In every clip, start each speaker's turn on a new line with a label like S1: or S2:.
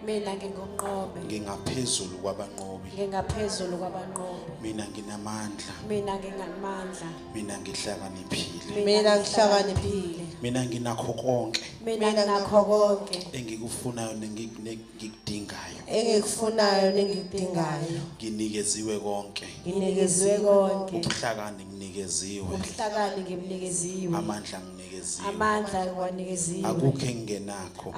S1: mina ngingumnqobi
S2: ngingaphezulu kwabanqobi
S1: ngingaphezulu kwabanqobi
S2: mina nginamandla
S1: mina nginamandla
S2: mina ngihlakaniphile
S1: mina ngihlakaniphile
S2: mina nginakho konke
S1: mina nginakho konke
S2: engikufunayo nengikudingayo nginikeziwe konke ubuhlakani ngimnikeziwe amandla nginikeziwe akukho engenakho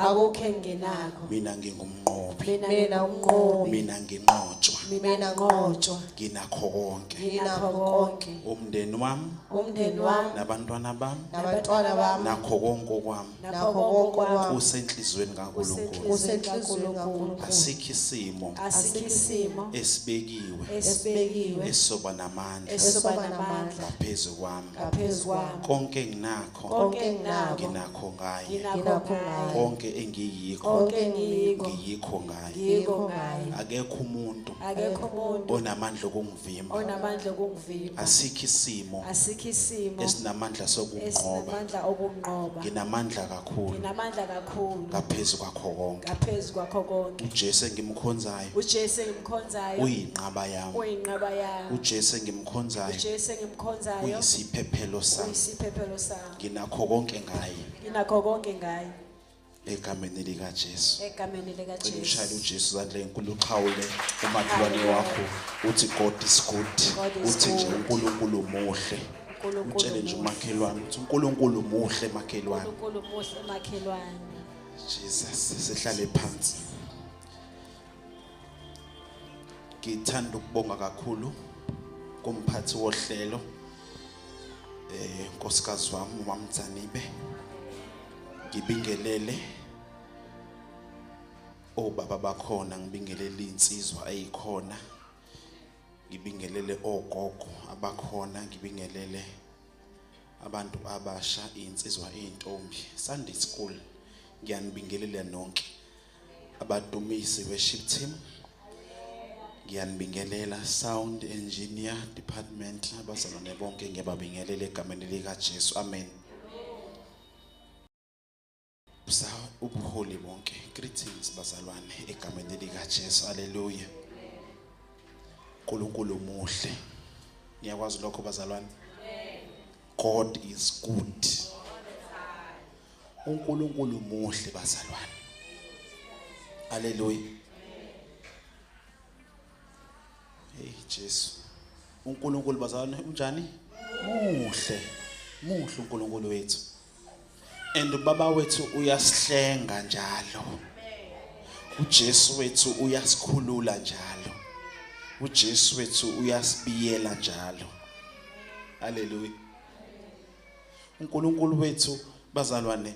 S2: mina ngingumnqobi mina nginqotshwa nginakho konke umndeni wami nabantwana bami nakho konke okwami kusenhlizweni kaNkulunkulu asikho isimo esibekiwe esoba namandla ngaphezu kwami konke enginakho nginakho ngaye konke engiyikho ngiyikho ngaye akekho umuntu onamandla okungivimba asikho isimo esinamandla sokunqoba nginamandla kakhulu ngaphezu kwakho konke uJesu engimkhonzayo uyinqaba yami uJesu engimkhonzayo uyisiphephelo sami nginakho konke ngaye egameni lika Jesu ushayela uJesu zandle enkulu uxhawule umakhelwane wakho uthi God is good uthi nje uNkulunkulu muhle utshele nje umakhelwane uthi uNkulunkulu muhle makhelwane Jesus sihlale phansi ngithanda ukubonga kakhulu kumphathi wohlelo nkosikazi wami uMamZanibe ngibingelele obaba bakhona ngibingelele insizwa eyikhona ngibingelele ogogo abakhona ngibingelele abantu abasha insizwa eintombi Sunday school ngiyanibingelela nonke abadumisi worship team ngiyanibingelela sound engineer department abazalwane bonke ngiyababingelela egameni lika Jesu amen ubuholi bonke greetings bazalwane egameni lika Jesu haleluya uNkulunkulu muhle niyakwazi lokho bazalwane God is good uNkulunkulu muhle bazalwane haleluya hey Jesu uNkulunkulu bazalwane unjani muhle uNkulunkulu wethu and baba wethu uyasihlenga njalo uJesu wethu uyasikhulula njalo uJesu wethu uyasibiyela njalo haleluya uNkulunkulu wethu bazalwane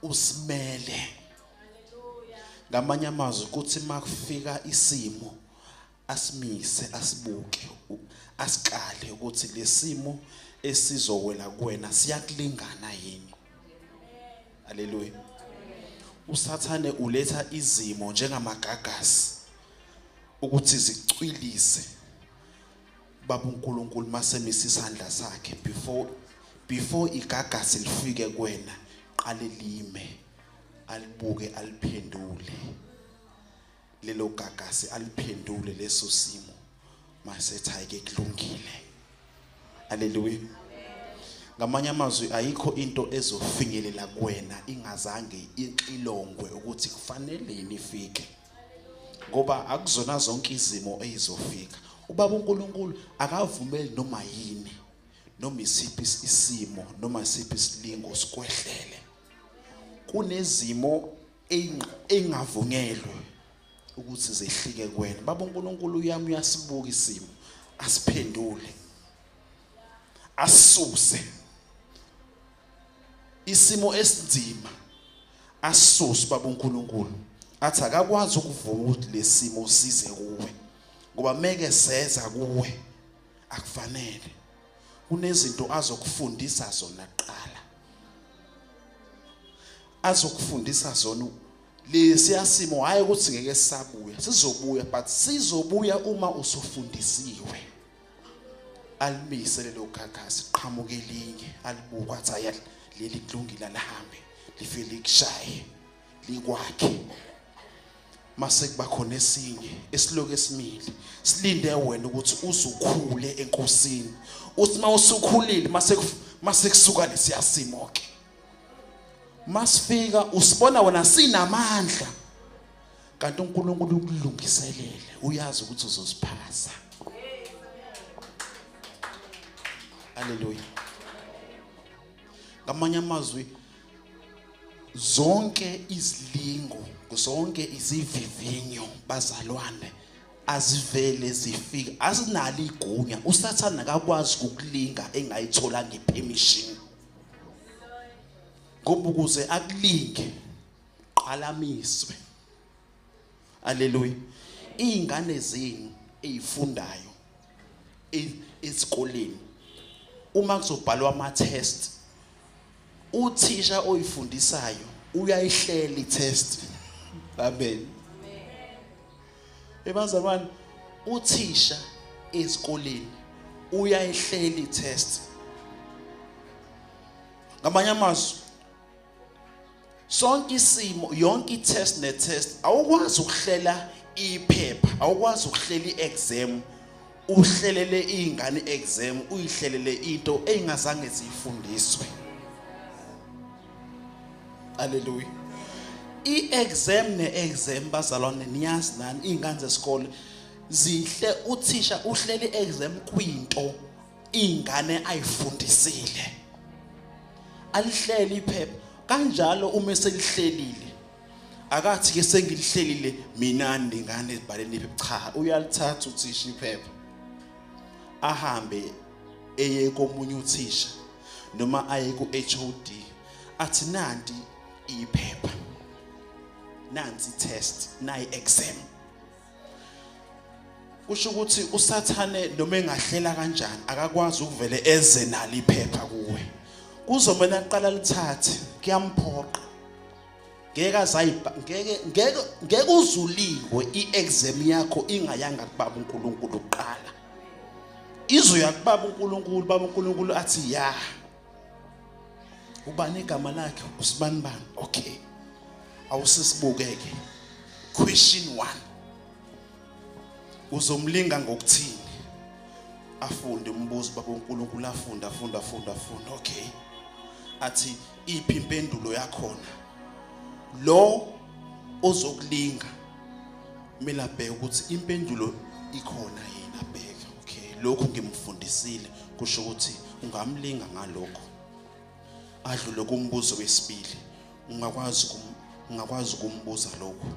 S2: usimele ngamanye amazwi ukuthi makufika isimo asimise asibuke asikale ukuthi lesimo esizowela kuwena siyakulingana yini haleluya usathane uletha izimo njengamagagasi ukuthi zicwilise baba uNkulunkulu masemisa isandla sakhe before igagasi lifike kuwena qale lime alibuke aliphendule lelo gagasi aliphendule leso simo masethi ayike kulungile haleluya ngamanye amazwi ayikho into ezofinyelela kuwena ingazange ixilongwe ukuthi kufaneleni ifike ngoba akuzona zonke izimo ezizofika ubaba uNkulunkulu akavumeli noma yini noma isiphi isimo noma isiphi isilingo sikwehlele kunezimo engavunyelwe ukuthi zehlike kuwena baba uNkulunkulu uyasibuka isimo asiphendule asuse isimo esinzima asuse baba uNkulunkulu athi akakwazi ukuvuma ukuthi lesimo size kuwe ngoba meke seza kuwe akufanele kunezinto azokufundisa zona kuqala azokufundisa zona lesiyasimo hayi ukuthi ngeke sisabuya sizobuya but sizobuya uma usufundisiwe alimise lelo gagasi qhamuke linye alibuka athi aya leli kulungile lahambe lifike likushaye likwakhe mase kuba khona esinye esiloku esimile silinde wena ukuthi uzukhule enkosini uthi mawusukhulile mase kusuka lesiyasimo ke masifika usibona wena sinamandla kanti uNkulunkulu ukulungiselele uyazi ukuthi uzosiphasa. Haleluya. Ngamanye amazwi zonke izilingo zonke izivivinyo bazalwane azivele zifika asinalo igunya usathana akakwazi ukulinga engayithola ngepermission ngoba ukuze akulinge qalamiswe. Haleluya. Izingane zenu ezifundayo esikoleni uma kuzobhalwa ama test uthisha oyifundisayo uyayihlela i-test. Amen. Ebazalwane uthisha esikoleni uyayihlela i-test. Ngamanye amazwi sonke isimo yonke i-test ne-test awukwazi ukuhlela iphepha awukwazi ukuhlela i-exam uhlelele izingane i-exam uyihlelele into engazange zifundiswe. Haleluya. I-exam ne-exam bazalwane niyazi nani izingane zesikole zihle uthisha uhlele i-exam kwinto izingane ayifundisile alihleli iphepha kanjalo uma selihlelile akathi ke sengilihlelile mina ndingane ezibhaleni iphepha cha uyalithatha uthisha iphepha ahambe eye komunye uthisha noma aye ku HOD athi nanti iphepha nansi test nayi exam. Kusho ukuthi usathane noma engahlela kanjani akakwazi ukuvele eze nalo iphepha kuwe kuzomela aqala lithathe kuyamphoqa ngeke uzuliwe iexam yakho ingayanga kubaba uNkulunkulu uqala izoya kubaba uNkulunkulu baba uNkulunkulu athi ya ubani igama lakhe usibani bani okay awusisibukeke question 1 uzomlinga ngokuthini afunde umbuzo baba uNkulunkulu afunda okay athi iphi impendulo yakhona lo ozokulinga kumele abheke ukuthi impendulo ikhona yini abheke okay lokho ngimfundisile kusho ukuthi ungamlinga ngalokho adlule kumbuzo wesibili ungakwazi ukumbuza lokho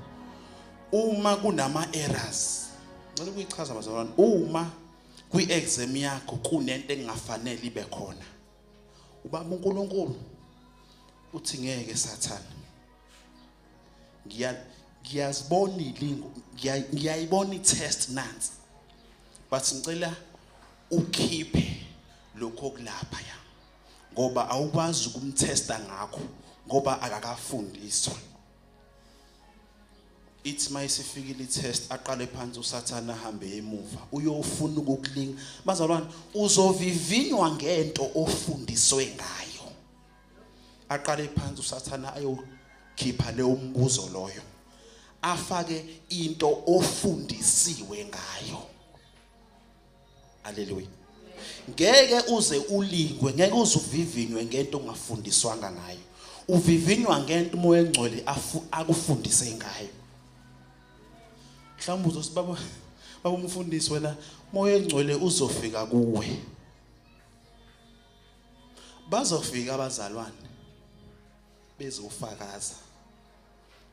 S2: uma kunama errors ngicela ukuyichaza bazalwane uma kwi-exam yakho kunento engafanele ibe khona ubaba uNkulunkulu uthi ngeke sathana ngiyazibona ilingo ngiyayibona i-test nansi but ngicela ukhiphe lokho kulapha ya ngoba awukwazi ukumtesta ngakho ngoba akakafundiswa. Ithi mayisifikile i-test aqale phansi usathana ahambe emuva uyofuna ukukulinga bazalwane uzovivinywa ngento ofundiswe ngayo aqale phansi usathana ayokhipha leyo mbuzo loyo afake into ofundisiwe ngayo. Haleluya. Ngeke uze ulingwe ngeke uze uvivinywe ngento ongafundiswanga ngayo uvivinywa ngento umoya engcwele akufundise ngayo. Mhlawumbe uzosibaba umfundisi wena moya engcwele uzofika kuwe bazofika abazalwane bezofakaza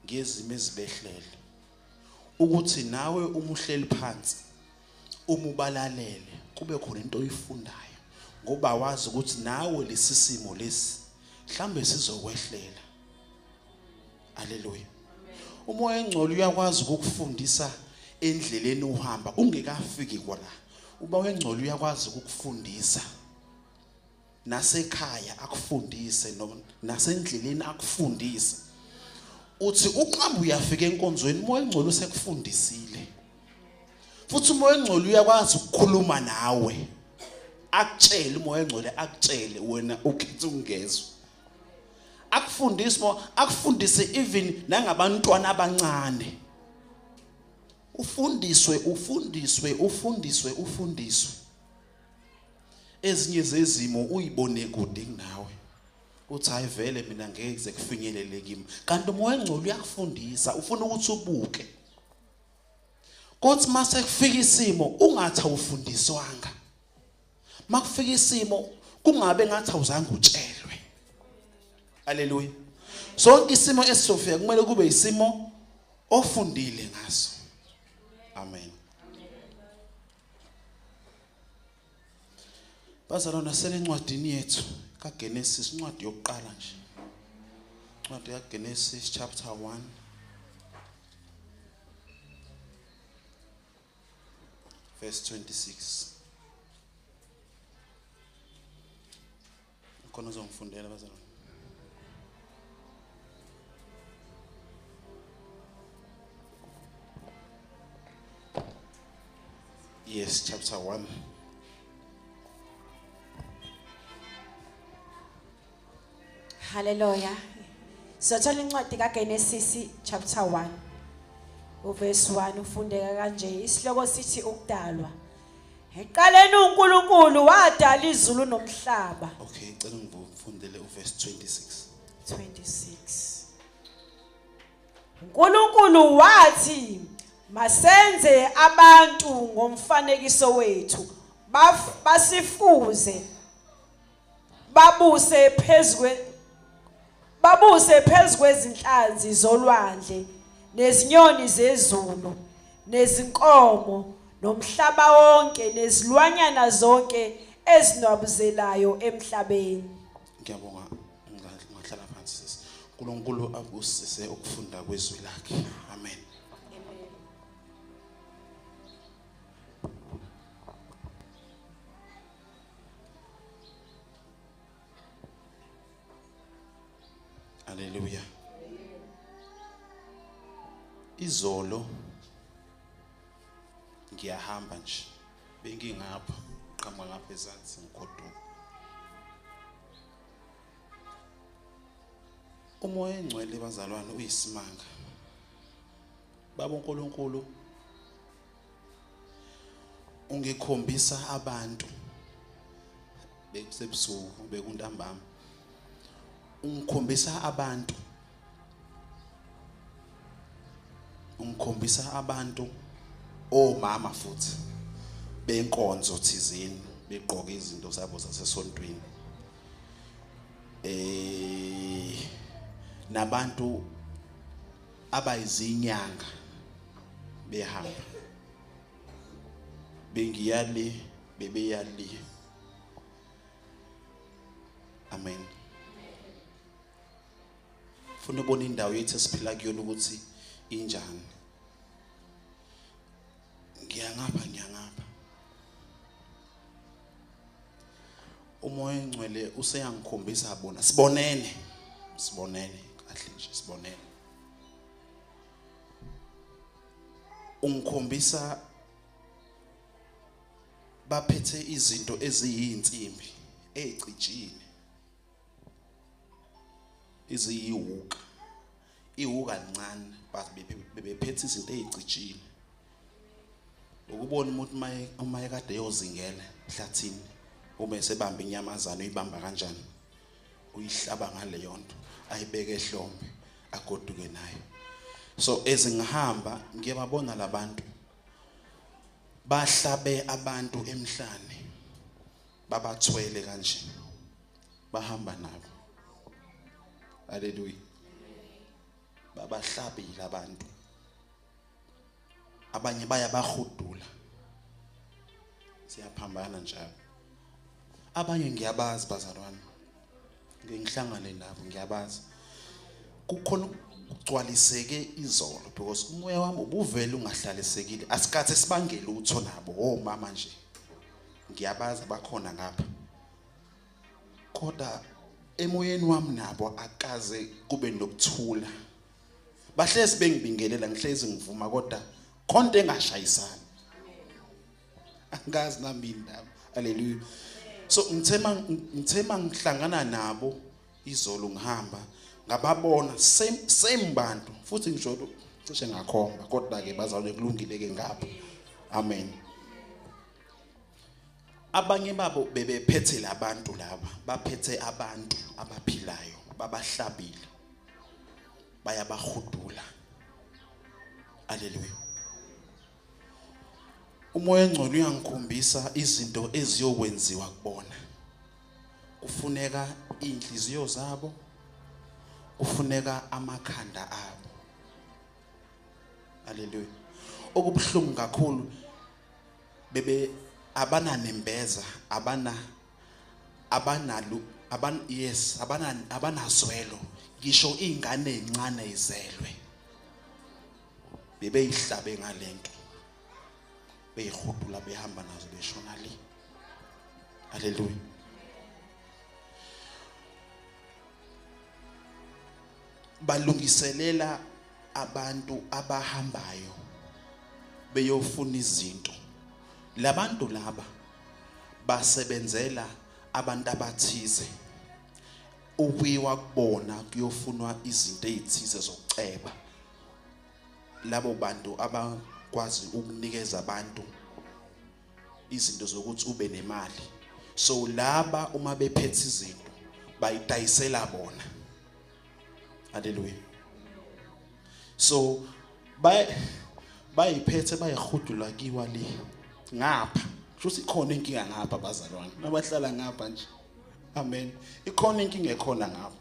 S2: ngezimo ezibehlele ukuthi nawe umuhleli phansi umubalalele kube khona into oyifundayo ngoba wazi ukuthi nawe lesisimo lesi mhlambe sizokwehlela. Haleluya. Umoya engcwele uyakwazi ukukufundisa endleleni uhamba ungekafiki kwala. Umoya engcwele uyakwazi ukukufundisa nasekhaya akufundise noma nasendleleni akufundise. Uthi uqamba uyafika enkonzweni umoya engcwele usekufundisile. Futhi umoya engcwele uyakwazi ukukhuluma nawe. Akutshela umoya engcwele akutshele wena ukhethe ungezwe. Akufundise even nangabantwana abancane ufundiswe ezinye zezimo uyibone kude kunawe uthi hayi vele mina ngeke kufinyelele kimi kanti umoya engcolo uyakufundisa ufuna ukuthi ubuke kodwa mase kufika isimo ungathi awufundiswanga makufika isimo kungabe ngathi awuzange utshelwe haleluya sonke isimo esizofika kumele kube isimo ofundile ngaso amen bazalwana selencwadini yethu kaGenesis incwadi yokuqala nje incwadi kaGenesis chapter 1 verse 26 khona uzongifundela bazalwana yes chapter 1
S1: Hallelujah. Sothola incwadi kaGenesis chapter 1 uverse 1 ufundeka kanje isihloko sithi ukudalwa. Eqaleni uNkulunkulu wadala izulu nomhlaba.
S2: Okay, ngicela ngifundele uverse
S1: 26. uNkulunkulu wathi masenze abantu ngomfanekiso wethu basifuze babuse phezukwezinhlanzi zolwandle nezinyoni zezulu nezinkomo nomhlaba wonke nezilwanyana zonke ezinwabuzelayo emhlabeni.
S2: Ngiyabonga ngahlala phansi sisi. uNkulunkulu abusise ukufunda kwezwi lakhe. Amen. Hallelujah. Izolo ngiyahamba nje bengingapha qhamuka ngapha ezansi ngikhoduka umoya engcwele bazalwane uyisimanga baba uNkulunkulu ungikhombisa abantu bekusebusuku bekuntambama ungikhombisa abantu omama futhi benkonzo thizeni begqoka izinto zabo zasesontweni nabantu abayizinyanga behamba bengiyali bebeyali. Amen. Funa ubona indawo yethu esiphila kuyona ukuthi injani. Ngiyangapha umoya engcwele useyangikhombisa bona sibonene kahle nje sibonene ungikhombisa baphethe izinto eziyinsimbi ezicijile iziyiwuka iwuka lincane bephethe izinto ezicijile ukubona umuntu uma ekade yozingela ehlathini uma esebamba inyamazana uyibamba kanjani uyihlaba ngale yonto ayibeke ehlombe agoduke nayo. So ezingihamba ngiyababona labantu bahlabe abantu emhlane babathwele kanje bahamba nabo. Hallelujah. Babahlabile abantu abanye bayabahudula siyaphambana njalo abanye ngiyabazi bazalwane ngihlangane nabo ngiyabazi kukhona ugcwaliseke izolo because umoya wami ubuvele ungahlalisekile asikhathi sibangele utho nabo omama nje ngiyabazi abakhona ngapha kodwa emoyeni wami nabo akaze kube nokuthula bahlezi bengibingelela ngihlezi ngivuma kodwa konke engashayisana angazi nami indaba. Hallelujah. So ngithema ngihlangana nabo izolo ngihamba ngababona same bantu futhi ngisho cishe ngakhomba kodwa ke bazalwane kulungile ke ngapha. Amen. Abanye babo bebephethe labantu laba, baphethe abantu abaphilayo, babahlabile. Bayabahudula. Haleluya. Umoya engcwele uyangikhombisa izinto eziyokwenziwa kubona. Kufuneka inhliziyo zabo, kufuneka amakhanda abo. Haleluya. Okubuhlungu kakhulu bebe abananembeza, abanazwelo. Ngisho ingane encane izelwe. Bebeyihlabe ngalento. Beyihudula behamba nazo beshona le. Haleluya. Balungiselela abantu abahambayo beyofuna izinto. Labantu laba basebenzela abantu abathize. Ubuyiwa kubona kuyofunwa izinto ezithize zokuceba. Labo bantu abakwazi ukunikeza abantu izinto zokuthi ube nemali. So laba uma bephethe izinto bayidayisela bona. Haleluya. So bayiphethe bayihudula kiwa le ngapha. Shuthi ikhona inkinga ngapha bazalwane. Nabahlala ngapha nje. Amen. Ikhona inkinga ekhona ngapha.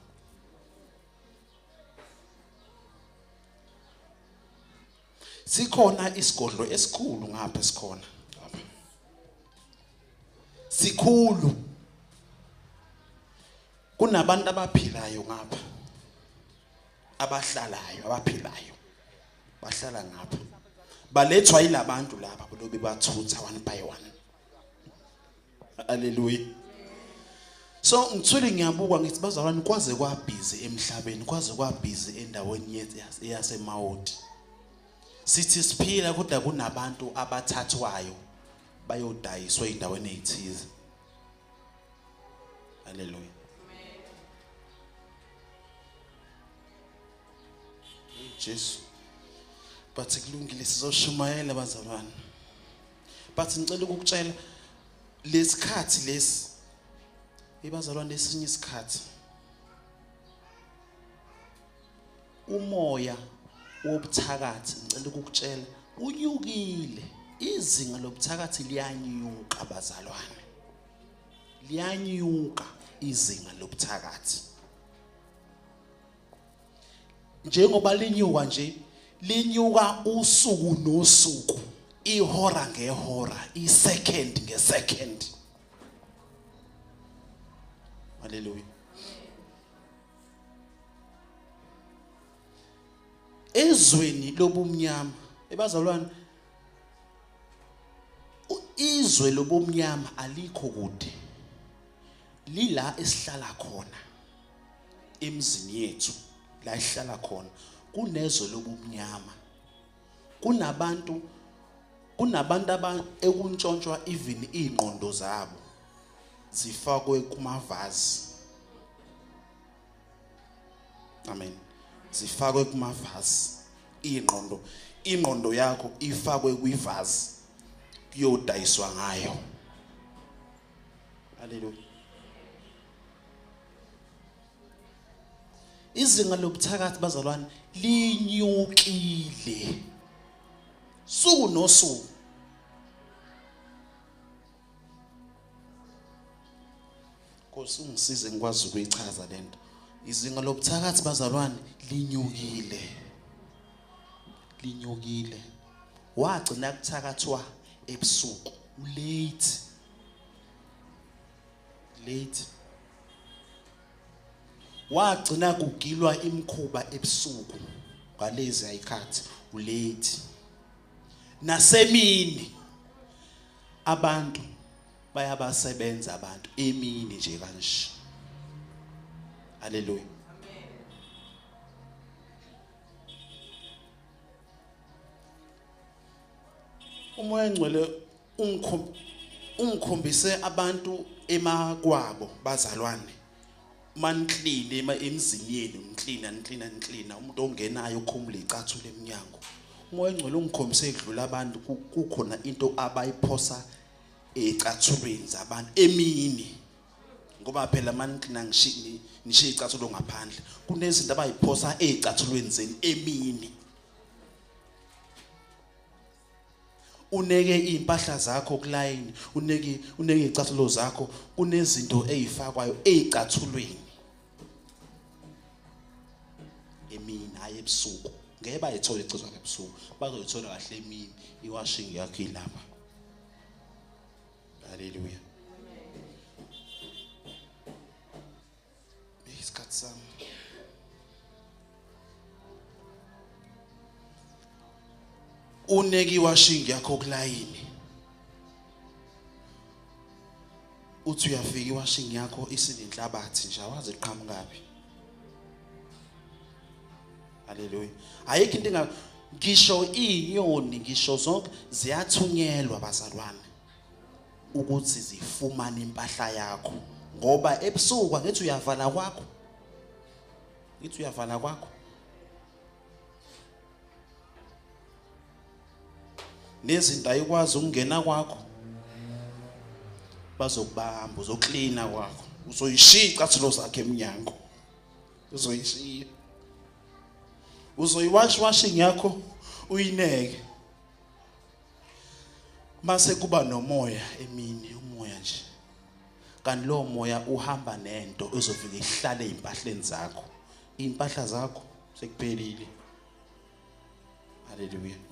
S2: Sikhona isigodlo esikhulu ngapha esikhona. Sikhulu. Kunabantu abaphilayo ngapha. Abahlalayo, abaphilayo. Bahlala ngapha. Balethwa yilabantu laba lobe bathutha one by one. Hallelujah. So ngithule ngiyabuka ngithi bazalwane kwaze kwabhizi emhlabeni, kwaze kwabhizi endaweni yethu yaseMawoti. Sithi siphila kodwa kunabantu abathathwayo bayodayiswa endaweni ezithize. Hallelujah. Jesus. But kulungile sizoshumayela bazalwane. But ngicela ukukutshela lesikhathi lesi ibazalwane lesinye isikhathi umoya wobuthakathi ngicela ukukutshela unyukile. Izinga lobuthakathi liyanyuka bazalwane. Liyanyuka izinga lobuthakathi. Njengoba linyuka nje linyuka usuku nosuku, ihora ngehora, isecond ngesecond. Hallelujah. Ezweni lobumnyama ebazalwane, izwe lobumnyama alikho kude, lila esihlala khona emzini yethu. La ihlala khona kunezwe lobumnyama. Kunabantu ekuntshontshwa even ingqondo zabo zifakwe kumavazi. Amen. Zifakwe kumavazi. Ingqondo yakho ifakwe kwivazi kuyodayiswa ngayo. Hallelujah. Izinga lobuthakathi bazalwane linyukile suku nosuku. Nkosi ungisize ngikwazi ukuyichaza lento. Izinga lobuthakathi bazalwane linyukile. Linyukile. Wagcina kuthakathwa ebusuku, late. Wagcina kugilwa imkhuba ebusuku ngalezi ayikhathi ulate. Nasemini abantu bayabasebenza abantu emini nje kanje. Hallelujah. Umoya engcwele ungikhombise abantu emakwabo bazalwane mancline emzini yenu nklina umuntu ongenayo ukhumula icathulo eminyango umoya engcwele ungikhombise edlula abantu kukhona into abayiphosa ecathulweni zabantu emini ngoba phela manklina ngishiya icathulo ngaphandle kunezinto abayiphosa ecathulweni zeni emini uneke impahla zakho kulayini uneke icathulo zakho kunezinto ezifakwayo ecathulweni emini hayi ebusuku ngeke bayithola icathulo ebusuku bazoyithola kahle emini iwashing yakho ilapha haleluya isikhathi sami uneki washing yakho kulayini uthi uyafika iwashing yakho isinenhlabathi nje awazi iqhamukapi haleluya ayikho into ngisho inyoni ngisho zonke ziyathunyelwa bazalwane ukuthi zifumane impahla yakho ngoba ebusuku angithi uyavala kwakho nezinto ayikwazi ukungena kwakho bazokubamba uzoklina kwakho uzoyishiya icathulo zakhe eminyango uzoyishiya uzoyiwashing yakho uyineke mase kuba nomoya emini umoya nje kanti lo moya uhamba nento ezofika ihlale ezimpahleni zakho impahla zakho sekuphelile haleluya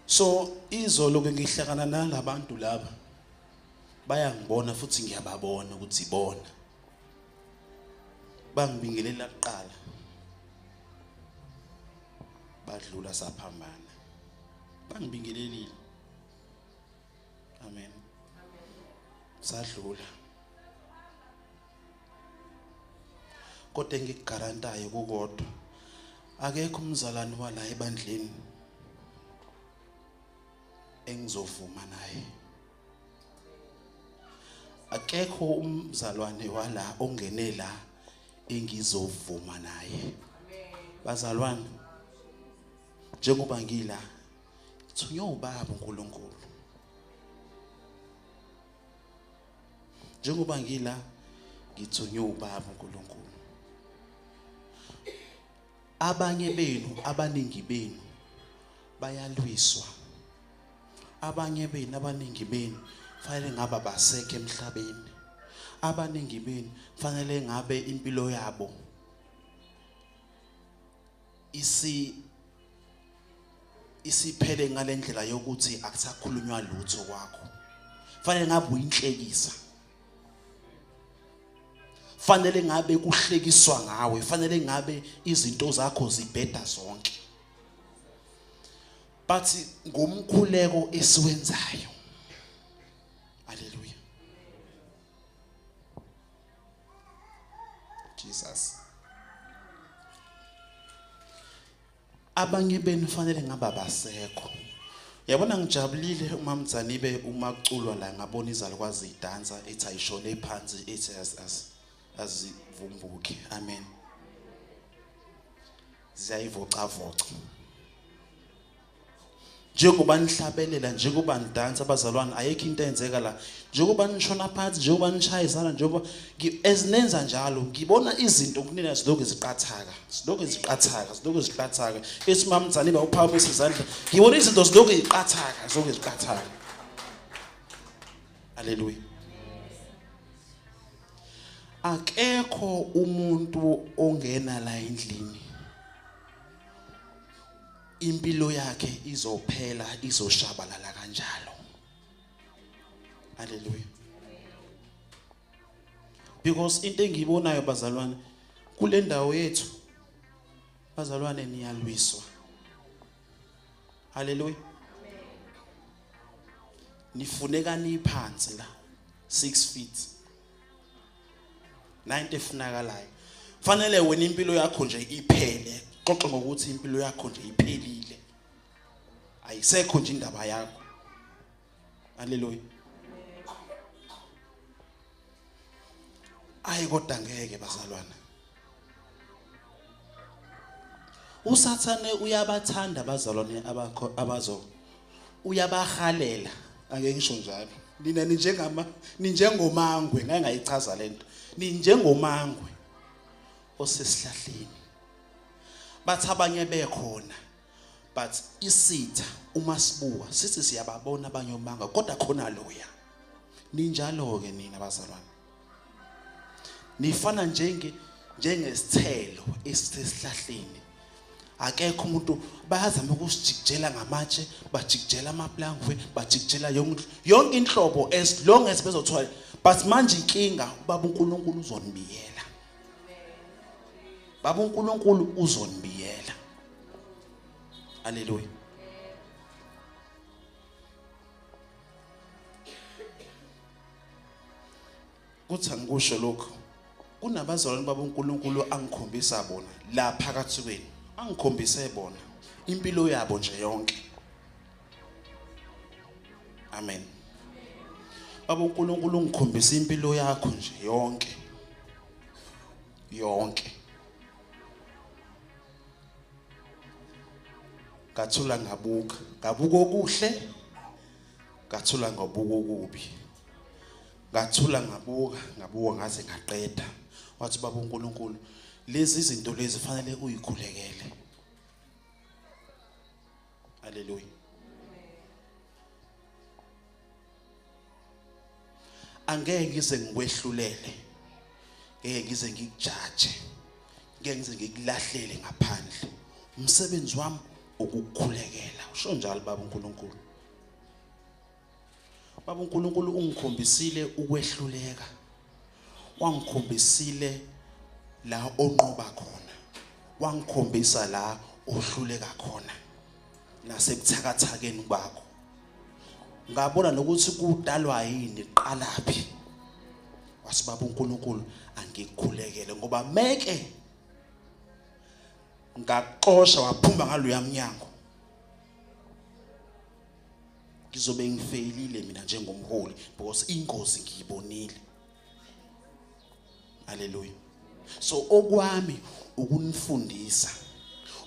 S2: so izolo ke ngihlakana nalabantu laba bayangibona futhi ngiyababona ukuthi ibona bangibingelela kuqala badlula saphambana bangibingelelile amen sadlula kodwa ngikugarantayo kukodwa akekho umzalwane wala ebandleni engizovuma naye akekho umzalwane wala ongene la engizovuma naye bazalwane njengoba ngila thunywe ubaba uNkulunkulu njengoba ngila ngithunywe ubaba uNkulunkulu abanye benu abaningi benu bayalwiswa abanye benu abaningi benu fanele ngaba baseke emhlabeni abaningi benu fanele ngabe impilo yabo isiphele ngalendlela yokuthi akusakhulunywa lutho kwakho fanele ngabe uyinhlekisa fanele ngabe kuhlekiswa ngawe fanele ngabe izinto zakho zibheda zonke but ngomkhuleko esiwenzayo haleluya Jesus abanye benu fanele ngaba basekho yabona ngijabulile uma Mdzanibe uma kuculwa la ngabona izalukwazi idansa ethi ayishone phansi ethi azivumbuke amen ziyayivocavoca njengoba nihlabelela njengoba nidansa abazalwane ayekho into enzeka la njengoba nishona phansi njengoba nishaya izandla njengoba ezinenza njalo ngibona izinto kunina ziloko ziqathaka ethi mama Mdzanibe uphakamisa izandla ngibona izinto ziloko ziqathaka haleluya akekho umuntu ongena la endlini impilo yakhe izophela izoshabalala kanjalo haleluya because into engiyibonayo bazalwane kule ndawo yethu bazalwane niyalwiswa haleluya nifuneka niphansi la 6 feet 90 efunakalayo fanele wena impilo yakho nje iphele xoxa ngokuthi impilo yakho nje iphelile ayisekho nje indaba yakho haleluya kodwa ngeke bazalwana. Usathane uyabathanda abazalwane abazo uyabahalela, ake ngisho njalo. Nina ninjengomangwe, ngeke ngayichaza lento. Ninjengomangwe osesihlahleni. Bathi abanye bekhona, but isitha uma sibuka sithi siyababona abanye omanga kodwa khona loya. Ninjalo ke nina bazalwane. Nifana njengesithelo esisihlahleni. Akekho umuntu bayazama ukusijikijela ngamatshe, bajikijela amaplangwe, bajikijela yonke inhlobo as long as bezothola. But manje inkinga baba uNkulunkulu uzonibiyela. Baba uNkulunkulu uzonibiyela. Hallelujah. Kuthi angikusho lokho. Kunabazalwane baba uNkulunkulu angikhombisa bona la phakathi kwenu. Angikhombise bona impilo yabo nje yonke. Amen. Baba uNkulunkulu ngikhombisa impilo yakho nje yonke. Yonke. Ngathula ngabuka okuhle, ngathula ngabuka okubi. Ngathula ngabuka ngaze ngaqeda. Wathi baba uNkulunkulu lezi izinto lezi fanele uyikhulekele. Hallelujah. Angeke ngize ngikwehlulele. Ngeke ngize ngikujaje. Ngeke ngize ngikulahlele ngaphandle. Umsebenzi wami ukukhulekela. Usho njalo baba uNkulunkulu. Baba uNkulunkulu ungikhombisile ukwehluleka. Wangikhombisile la onqoba khona. Wangikhombisa la ohluleka khona. Nasebuthakathakeni bakho. Ngabona nokuthi kudalwa yini qalapi. Wasibaba uNkulunkulu angikukhulekele ngoba meke ngaqosha waphumba ngaloya mnyango. Ngizobe ngifeyilile mina njengomholi because ingozi ngiyibonile. Hallelujah. So okwami ukunifundisa.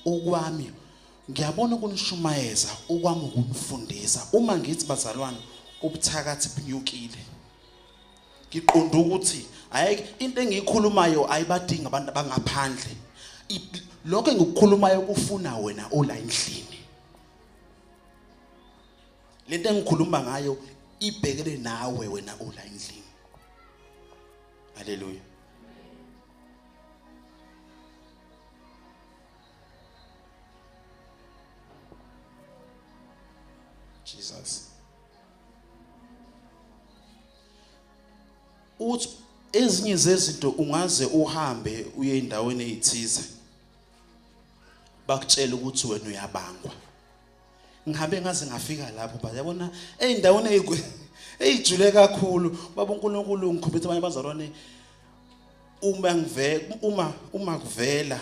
S2: Okwami ngiyabona ukunishumayeza, okwami ukunifundisa. Uma ngithi bazalwane ubuthakathi bunyukile. Ngiqonda ukuthi ayike into engiyikhulumayo ayibadingi abantu abangaphandle. Lokho engikukhulumayo kufuna wena ola endlini. Lento engikhuluma ngayo ibhekele nawe wena ola endlini. Hallelujah. Jesus. Uthi ezinye zezinto ungaze uhambe uye endaweni ezithize. Bakutshela ukuthi wena uyabangwa. Ngihambe ngaze ngafika lapho bayabona endaweni eyijule kakhulu. Baba uNkulunkulu ngikhombisa abanye bazalwane uma kuvela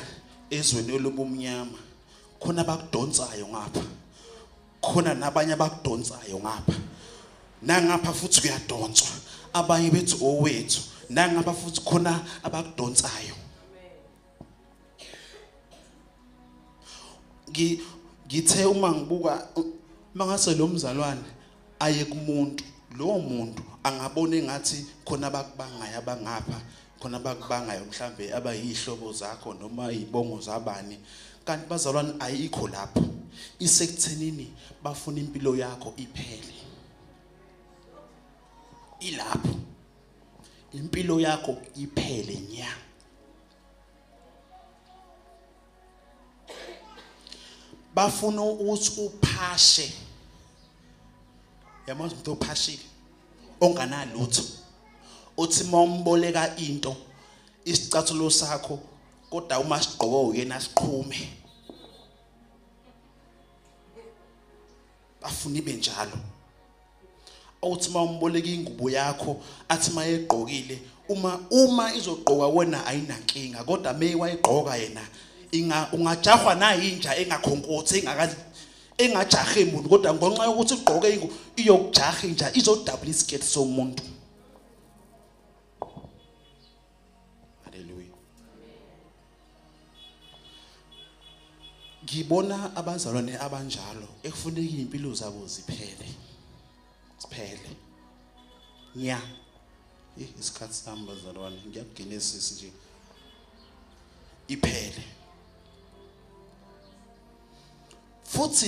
S2: ezweni lobumnyama khona bakudonsayo ngapha. Khona nabanye abakudonsayo ngapha. Nangapha futhi kuyadonswa. Abanye bethu owethu nangapha futhi khona abakudonsayo. Ngithe uma ngibuka mangase lo mzalwane aye kumuntu, lo muntu angabona engathi khona abakubangayo abangapha, khona abakubangayo mhlambe abayihlobo zakho noma izibongo zabani. Kanti bazalwane ayikho lapho. Isekuthenini bafuna impilo yakho iphele. Ilapho impilo yakho iphele nya. Bafuna ukuthi uphashe. Yamazi umuntu ophashile onganalutho. Uthi momboleka into isicathulo sakho kodwa uma sigqoko uyena siqhume. Bafuna ibe njalo. Uthi momboleka ingubo yakho athi mayegqokile uma izogqoka wena ayinankinga kodwa meyiwayigqoka yena ungajahwa na inja engakhonkothi engajahe umuntu kodwa ngonxa yokuthi ugqoke ingubo iyokujaha inja izodouble isiketi somuntu. ngibona abazalwane abanjalo ekufuneka impilo zabo ziphele nya isikhathi sami bazalwane ngiyakugenesisa nje iphele futhi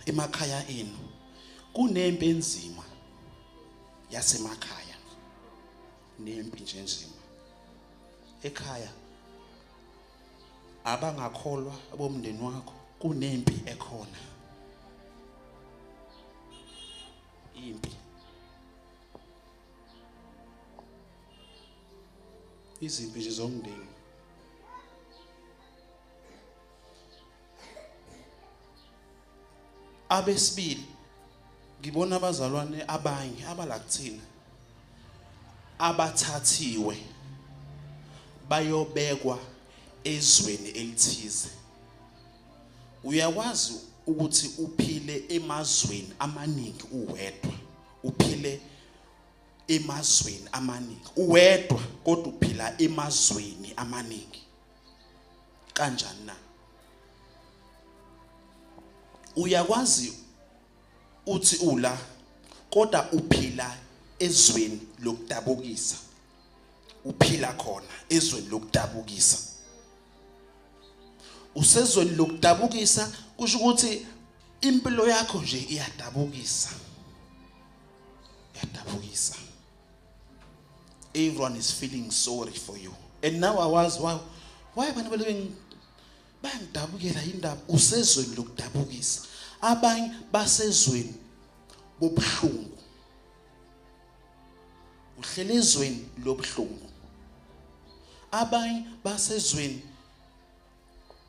S2: emakhaya enu kunempi enzima yasemakhaya nempi nje enzima ekhaya abangakholwa abomndeni wakho kunempi ekhona impi izimpi nje zomndeni abesibili ngibona abazalwane abanye abalakuthina abathathiwe bayobekwa ezweni elithize uyakwazi ukuthi uphile emazweni amaningi uwedwa uphile emazweni amaningi uwedwa kodwa uphila emazweni amaningi kanjani na uyakwazi uthi ula kodwa uphila ezweni lokudabukisa uphila khona ezweni lokudabukisa usezweni lokudabukisa kusho ukuthi impilo yakho nje iyadabukisa everyone is feeling sorry for you and now I was why abantu bayangidabukela indaba usezweni lokudabukisa abanye basezweni bobuhlungu uhlele ezweni lobuhlungu abanye basezweni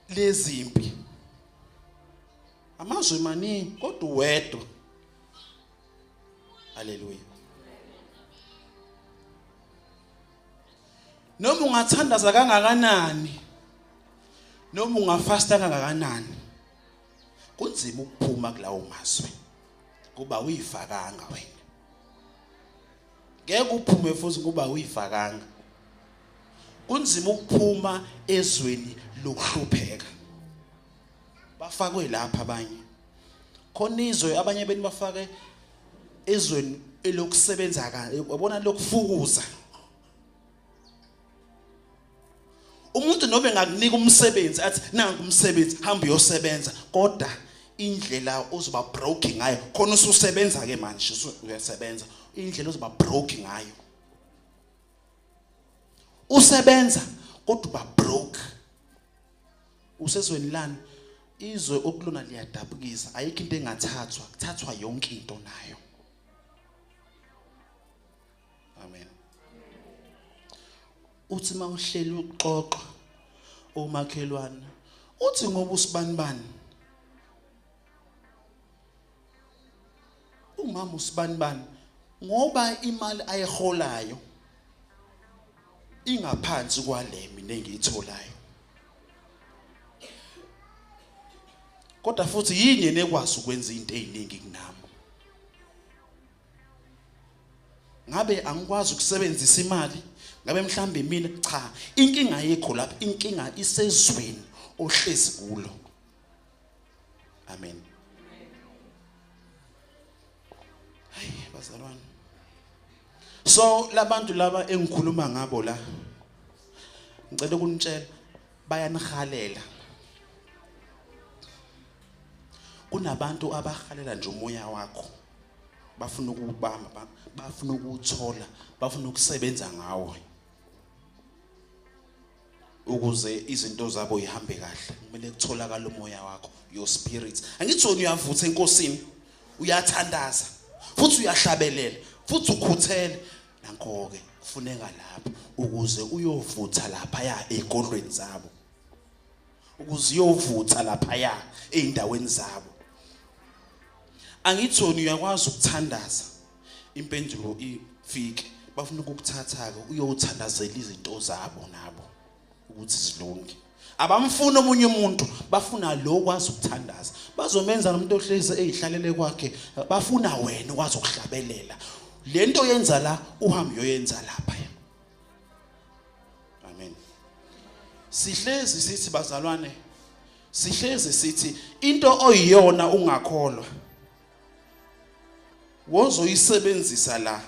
S2: lezimpi amazwe maningi kodwa uwedwa haleluya noma ungathandaza kangakanani noma ungafasta kangakanani kunzima ukuphuma kulawo mazwe kuba uyifakanga wena ngeke uphume futhi kuba uyifakanga kunzima ukuphuma ezweni lokuhlupheka bafakwe lapha abanye khona izwe abanye beni bafake ezweni elokusebenza kahle uyabona lokufukuza umuntu nobe ngakunika umsebenzi athi nangu umsebenzi hamba uyosebenza kodwa indlela ozoba broke ngayo khona ususebenza ke manje uyasebenza indlela ozoba broke ngayo usebenza kodwa uba broke usezweni lani izwe okulona liyadabukisa ayikho into engathathwa kuthathwa yonke into nayo amen uthi mawuhleli uxoxa omakhelwane uthi ngoba usibanibani umama usibanibani ngoba imali ayiholayo ingaphansi kwale mina engiyitholayo kodwa futhi yini enekwazi ukwenza into eziningi kunami ngabe angikwazi ukusebenzisa imali ngabe mhlambe mina cha inkinga yekho lapha inkinga isezweni ohlezi kulo amen hayi bazalwane so labantu laba engikhuluma ngabo la ngicela ukunitshela bayanihalela kunabantu abahalela nje umoya wakho bafuna ukubamba bafuna ukuthola bafuna ukusebenza ngawo ukuze izinto zabo ihambe kahle kumele kutholakala umoya wakho your spirit angithi wena uyavutha enkosini uyathandaza futhi uyahlabelela futhi ukhuthele nanko ke kufuneka lapho ukuze uyovutha lapha ya ezikolweni zabo ukuze uyovutha lapha ya eindaweni zabo angithi wena uyakwazi ukuthandaza impendulo ifike bafuna ukukuthatha ke uyothandazela izinto zabo nabo ukuthi zilunge abamfuna omunye umuntu bafuna lo kwazi ukuthandaza bazomenza nomuntu ohlezi ezihlalele kwakhe bafuna wena ukwazi ukuhlabelela lento yenza la uhambe uyoyenza lapha amen sihlezi sithi bazalwane sihlezi sithi into oyiyona ungakholwa wozoyisebenzisa la.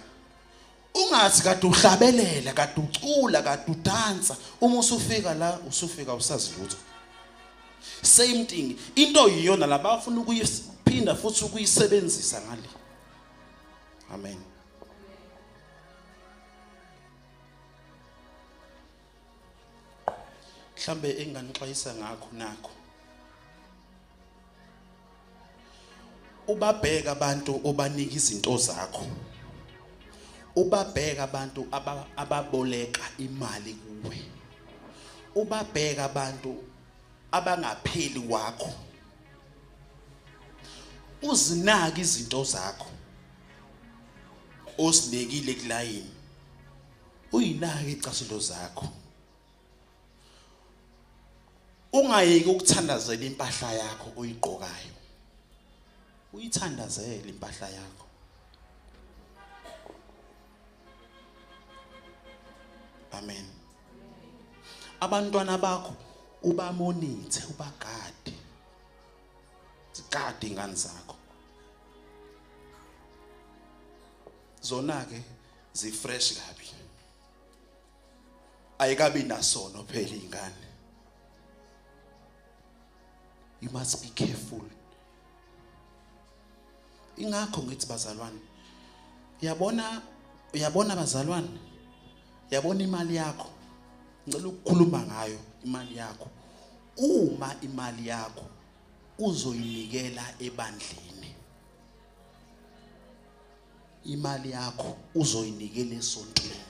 S2: Ungathi kade uhlabelela, kade ucula, kade udansa, uma usufika la usufika usazi lutho. Same thing, into oyiyona la bafuna ukuyiphinda futhi ukuyisebenzisa ngale. Amen. Mhlambe enganixwayisa ngakho nakho. Ubabheka abantu obanika izinto zakho. Ubabheka abantu ababoleka imali kuwe. Ubabheka abantu abangapheli kwakho. Uzinaka izinto zakho. Osinekile kulayini. Uyinaka icaselo zakho. Ungayeki ukuthandazela impahla yakho oyigqokayo. Uyithandazele impahla yakho. Amen. Abantwana bakho ubamonithe, ubagade. Zigade ingane zakho. Zona ke zifresh kabi. Ayikabi nasono phela ingane. You must be careful. Ingakho ngithi bazalwane, uyabona bazalwane, yabona imali yakho. Ngicela ukukhuluma ngayo imali yakho. Uma imali yakho uzoyinikela ebandleni, imali yakho uzoyinikela esontweni,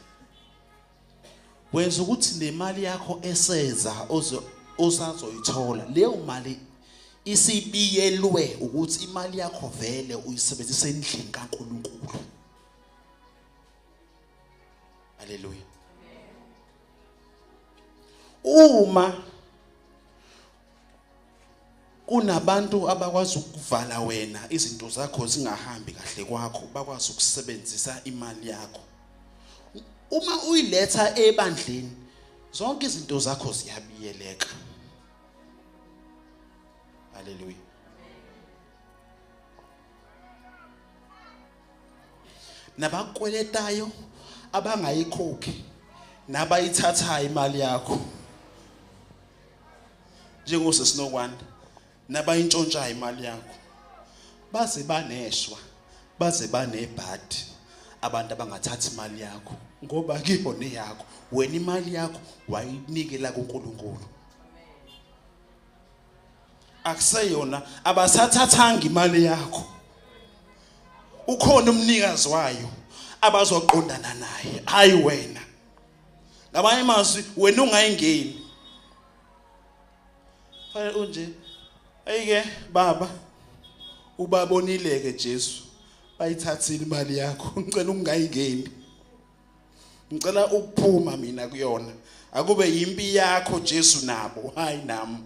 S2: wenza ukuthi nemali yakho eseza osazoyithola leyo mali isibiyelwe ukuthi imali yakho vele uyisebenzise endlini kaNkulunkulu. Haleluya. Uma kunabantu abakwazi ukuvala wena izinto zakho zingahambi kahle kwakho, bakwazi ukusebenzisa imali yakho. Uma uyiletha ebandleni zonke izinto zakho ziyabiyeleka. Haleluya. Nabakweletayo abangayikhokhi nabayithathayo imali yakho njengosesinokwanda nabayintshontshayo imali yakho baze baneshwa, baze banebhadi abantu abangathatha imali yakho ngoba kuyona yakho. Wena imali yakho wayinikela kuNkulunkulu. Akuseyona abasathathanga imali yakho. Ukhona umnikazi wayo abazoqondana naye, hayi wena. Ngamanye amazwi wena ungayingeni. Fanele unje ayike baba ubabonileke Jesu bayithathile imali yakho. Ngicela ungayingeni. Ngicela ukuphuma mina kuyona. Akube yimpi yakho Jesu nabo, hayi nami.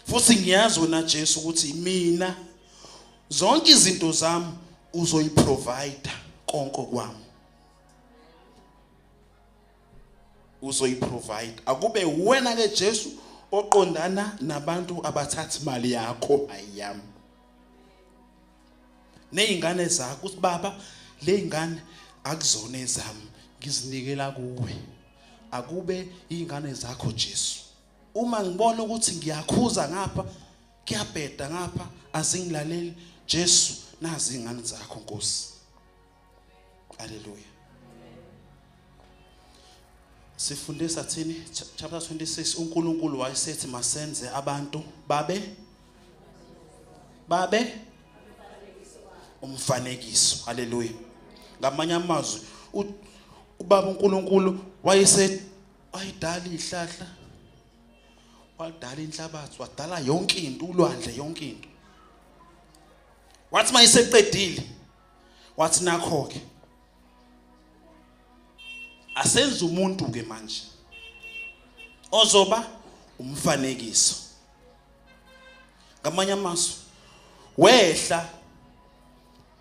S2: Futhi ngiyazi wena Jesu ukuthi mina zonke izinto zami uzoyiprovide konke kwami. Uzoyiprovide. Akube wena ke Jesu oqondana nabantu abathatha imali yakho ayiyami. Nezingane zakho uthi baba le ingane akuzona ezami ngizinikela kuwe. Akube izingane zakho Jesu. Uma ngibona ukuthi ngiyakhuza ngapha, ngiyabheda ngapha, azingilaleli Jesu, nazi izingane zakho Nkosi. Haleluya. Sifundisa thini chapter 26 uNkulunkulu wayesethi masenze abantu babe umfanekiso. Haleluya. Ngamanye amazwi ubaba uNkulunkulu wayesethi ayidala ihlahla, wadala inhlabathi, wadala yonke into, ulwandle yonke into. Wathi mayiseqedile wathi nakho ke asenze umuntu ke manje ozoba umfanekiso. Ngamanye amazwi wehla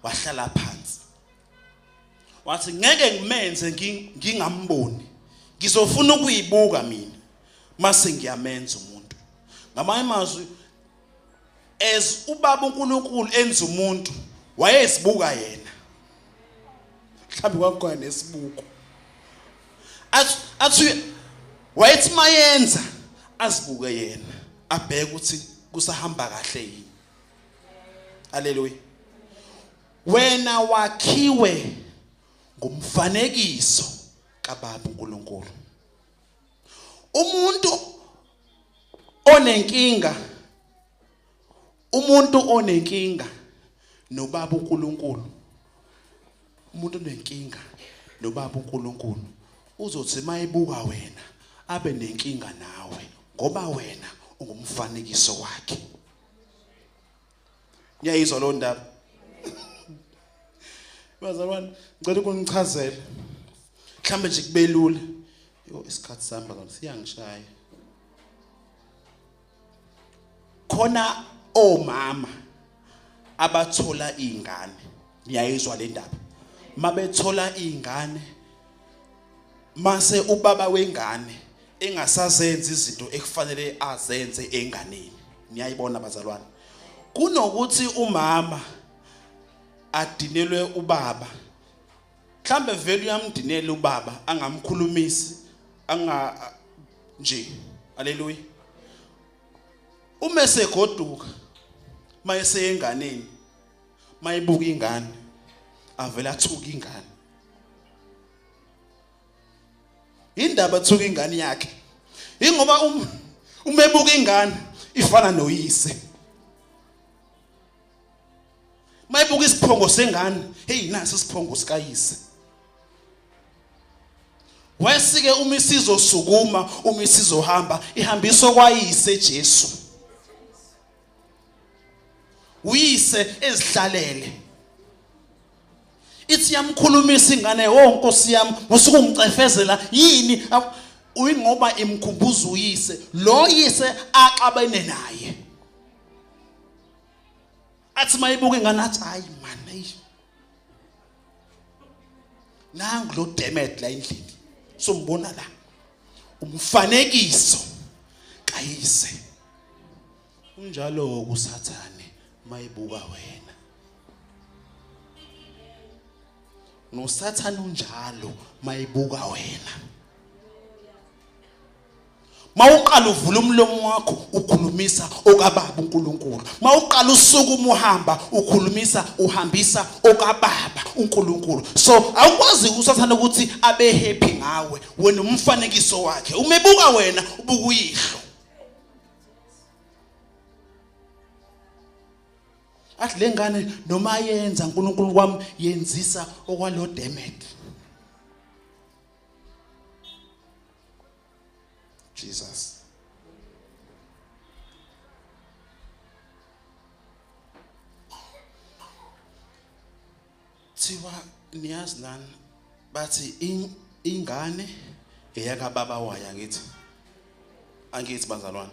S2: wahlala phansi wathi ngeke ngimenze ngingamboni, ngizofuna ukuyibuka mina mase ngiyamenza umuntu. ngamanye amazwi as ubaba uNkulunkulu enza umuntu wayesibuka yena mhlawumbe kwakukhona nesibuko athi wayethi mayenza azibuke yena abheke ukuthi kusahamba kahle yini. Haleluya. Wena wakhiwe ngumfanekiso kaBaba uNkulunkulu. Umuntu onenkinga noBaba uNkulunkulu. Umuntu onenkinga noBaba uNkulunkulu uzothi mayibuka wena abe nenkinga nawe ngoba wena ungumfanekiso wakhe. Ngiyayizwa lo ndaba. Bazalwane, ngicela ukunichazela. Mhlambe nje kube lula. Yo isikhathi sihamba kahle siyangishaya. Khona omama abathola izingane. Ngiyayizwa le ndaba. Mabethola izingane mase ubaba wengane engasazenza izinto ekufanele azenze enganeni. Niyayibona bazalwane. Kunokuthi umama adinelwe ubaba. Mhlambe vele uyamdinela ubaba angamkhulumisi nje. Haleluya. Uma segoduka mayese enganeni mayibuka ingane avela athuka ingane. Indaba athuka ingane yakhe ingoba umebuka ingane ifana noyise. Mayibuka isiphongo sengane, hey nasi isiphongo sikayise. Wesike uma isizosukuma, uma isizohamba, ihambiswa kwayise Jesu. Uyise ezihlalele. Ithi yamkhulumisa ingane, "Oh Nkosi yami, musuku ngicefezela yini?" Uyingoba imkhumbuza uyise, lo yise axabene naye. Athi mayibuka ingane athi hayi man hey. Nangu lo Demet la endlini. Sombona la. Umfanekiso kayise. Unjalo kuSathane mayibuka wena. NoSathane unjalo mayibuka wena. Mawuqala uvula umlomo wakho ukhulumisa okaBaba uNkulunkulu. Mawuqala usuku umuhamba ukhulumisa uhambisa okaBaba uNkulunkulu. So awukwazi uSathane ukuthi abe happy ngawe wena umfanekiso wakhe. Umebuka wena ubuka uyihlo. Athi lengane noma yenza uNkulunkulu kwami yenzisa okwalo Demet. Jesus. Thiwa niyazi lana bathi ingane eyaka baba wayo angithi bazalwane.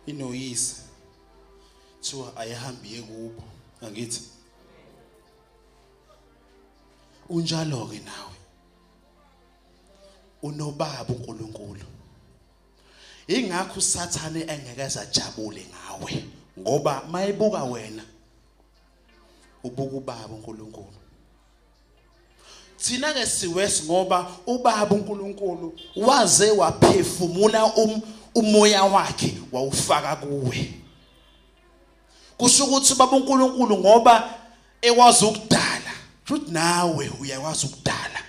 S2: Inoyise thiwa ayihambiye kubo angithi. Unjalo ke nawe. UnoBaba uNkulunkulu. Ingakho uSathane engeke ajabule ngawe ngoba mayibuka wena ubuka uBaba uNkulunkulu. Thina ke siwesi ngoba uBaba uNkulunkulu waze waphefumula umoya wakhe wawufaka kuwe. Kusho ukuthi uBaba uNkulunkulu ngoba ekwazi ukudala, futhi nawe uyakwazi ukudala.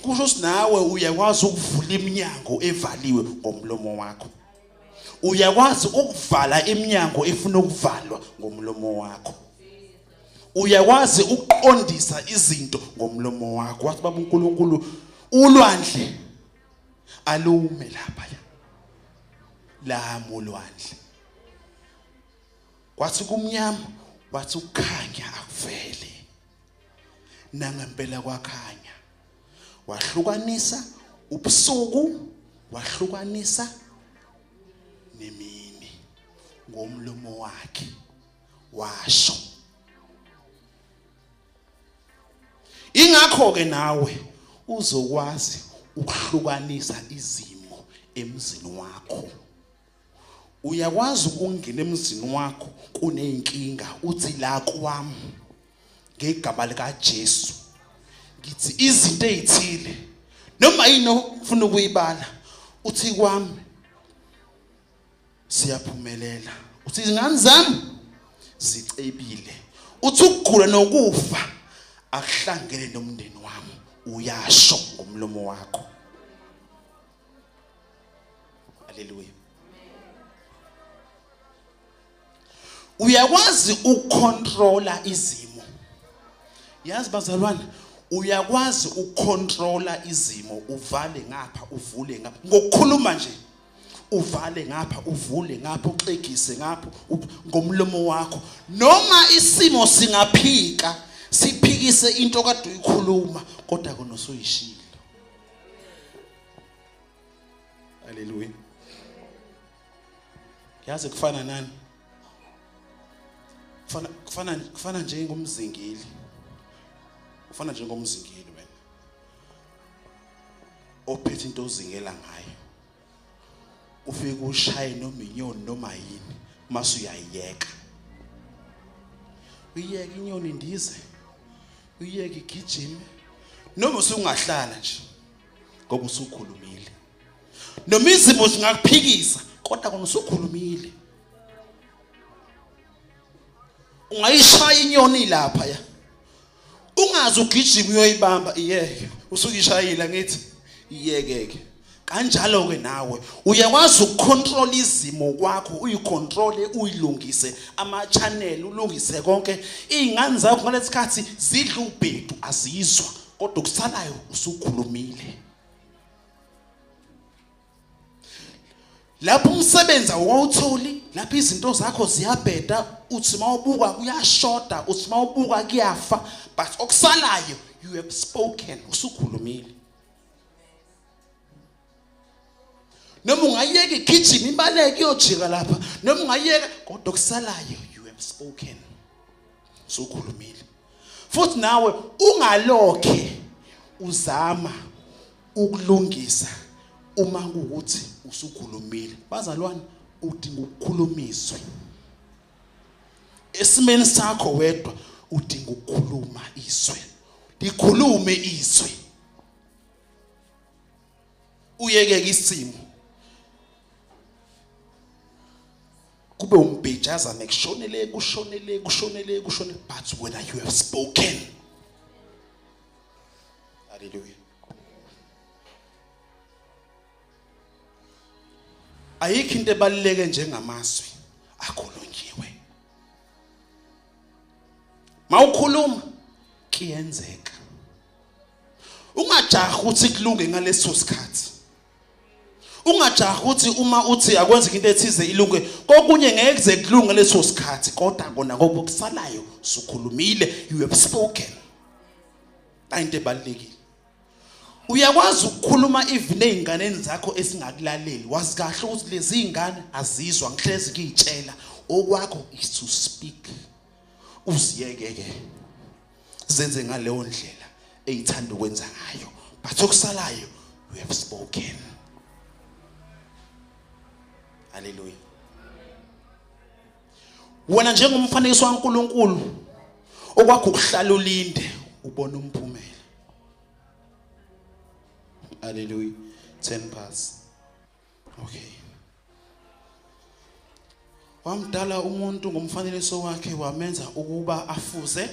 S2: Kusho ukuthi nawe uyakwazi ukuvula iminyango evaliwe ngomlomo wakho. Uyakwazi ukuvala iminyango efuna ukuvalwa ngomlomo wakho. Uyakwazi ukuqondisa izinto ngomlomo wakho. Wathi Baba uNkulunkulu ulwandle alume lapha la molwandle. Kwathi kumnyama wathi ukukhanya akuvele. Nangempela kwakhanya. Wahlukanisa ubusuku, wahlukanisa nemini ngomlomo wakhe washo. Ingakho ke nawe uzokwazi ukuhlukanisa izimo emzini wakho uyakwazi ukungena emzini wakho kuneyinkinga uthi la kwami ngegama lika Jesu ngithi izinto ezithile noma yini ufuna ukuyibala uthi kwami siyaphumelela uthi izingane zami zicebile uthi ukugula nokufa akuhlangene nomndeni wami uyasho ngomlomo wakho. Haleluya. Uyakwazi ukucontrola izimo. Yazi bazalwane, uyakwazi ukucontrola izimo, uvale ngapha uvule ngapha ngokukhuluma nje. Uvale ngapha uvule ngapha uxegise ngapha ngomlomo wakho. Noma isimo singaphika siphikise into kade uyikhuluma kodwa konosoyishilo. Haleluya. Yazi kufana nani? Kufana njengomzingeli. Ufana njengomzingeli wena. Ophethe into ozingela ngayo. Ufike ushaye noma inyoni noma yini mase uyayiyeka. Uyiyeka inyoni indize. Uyiyeka igijime. Noma usungahlala nje ngoba usukhulumile. Noma izimo zingakuphikisa kodwa kona usukhulumile. Ungayishaya inyoni lapha ya. Ungazi ugijima uyoyibamba iyeke. Usukishayila ngithi iyekeke. Kanjalo ke nawe uyakwazi ukucontrol izimo kwakho uyicontrole uyilungise ama channel ulungise konke izingane zakho ngalesikhathi zidla ubhedu azizwa kodwa kusalayo usukhulumile. Lapho umsebenzi awutholi lapho izinto zakho ziyabheda uthi mawubuka kuyashoda uthi mawubuka kuyafa but okusalayo you have spoken usukhulumile. Noma ungayeka igijima imbaleke iyojika lapha noma ungayeka kodwa kusalayo you have spoken usukhulumile. Futhi nawe ungalokhe uzama ukulungisa uma ukuthi usukhulumile. Bazalwane udinga ukukhulumiswa. Esimeni sakho wedwa udinga ukukhuluma izwi. Likhulume izwi. Uyeke isimo. Kube umbhejaza nekushonele but when you have spoken. Hallelujah. Ayikho into ebaluleke njengamazwi akhulunyiwe. Mawukhuluma kuyenzeka. Ungajaha ukuthi kulunge ngaleso sikhathi. Ungajaha ukuthi uma uthi akwenza into ethize ilunge kokunye ngeke kuze kulunge leso sikhathi kodwa kona ngoba ukusalayo usukhulumile you have spoken. Ayinto ebalulekile. Uyakwazi ukukhuluma even einganeni zakho esingakulaleli. Wazi kahle ukuthi lezi izingane azizwa ngihlezi kuyitshela okwakho is to speak. Uziyekeke. Zenze ngaleyo ndlela eyithanda ukwenza ngayo. But okusalayo you have spoken. Hallelujah. Wena njengomfanekiso kaNkulunkulu okwakho ukuhlala ulinde ubona umphumela. Hallelujah. 10 past. Okay. Wamdala umuntu ngomfanekiso wakhe wamenza ukuba afuze.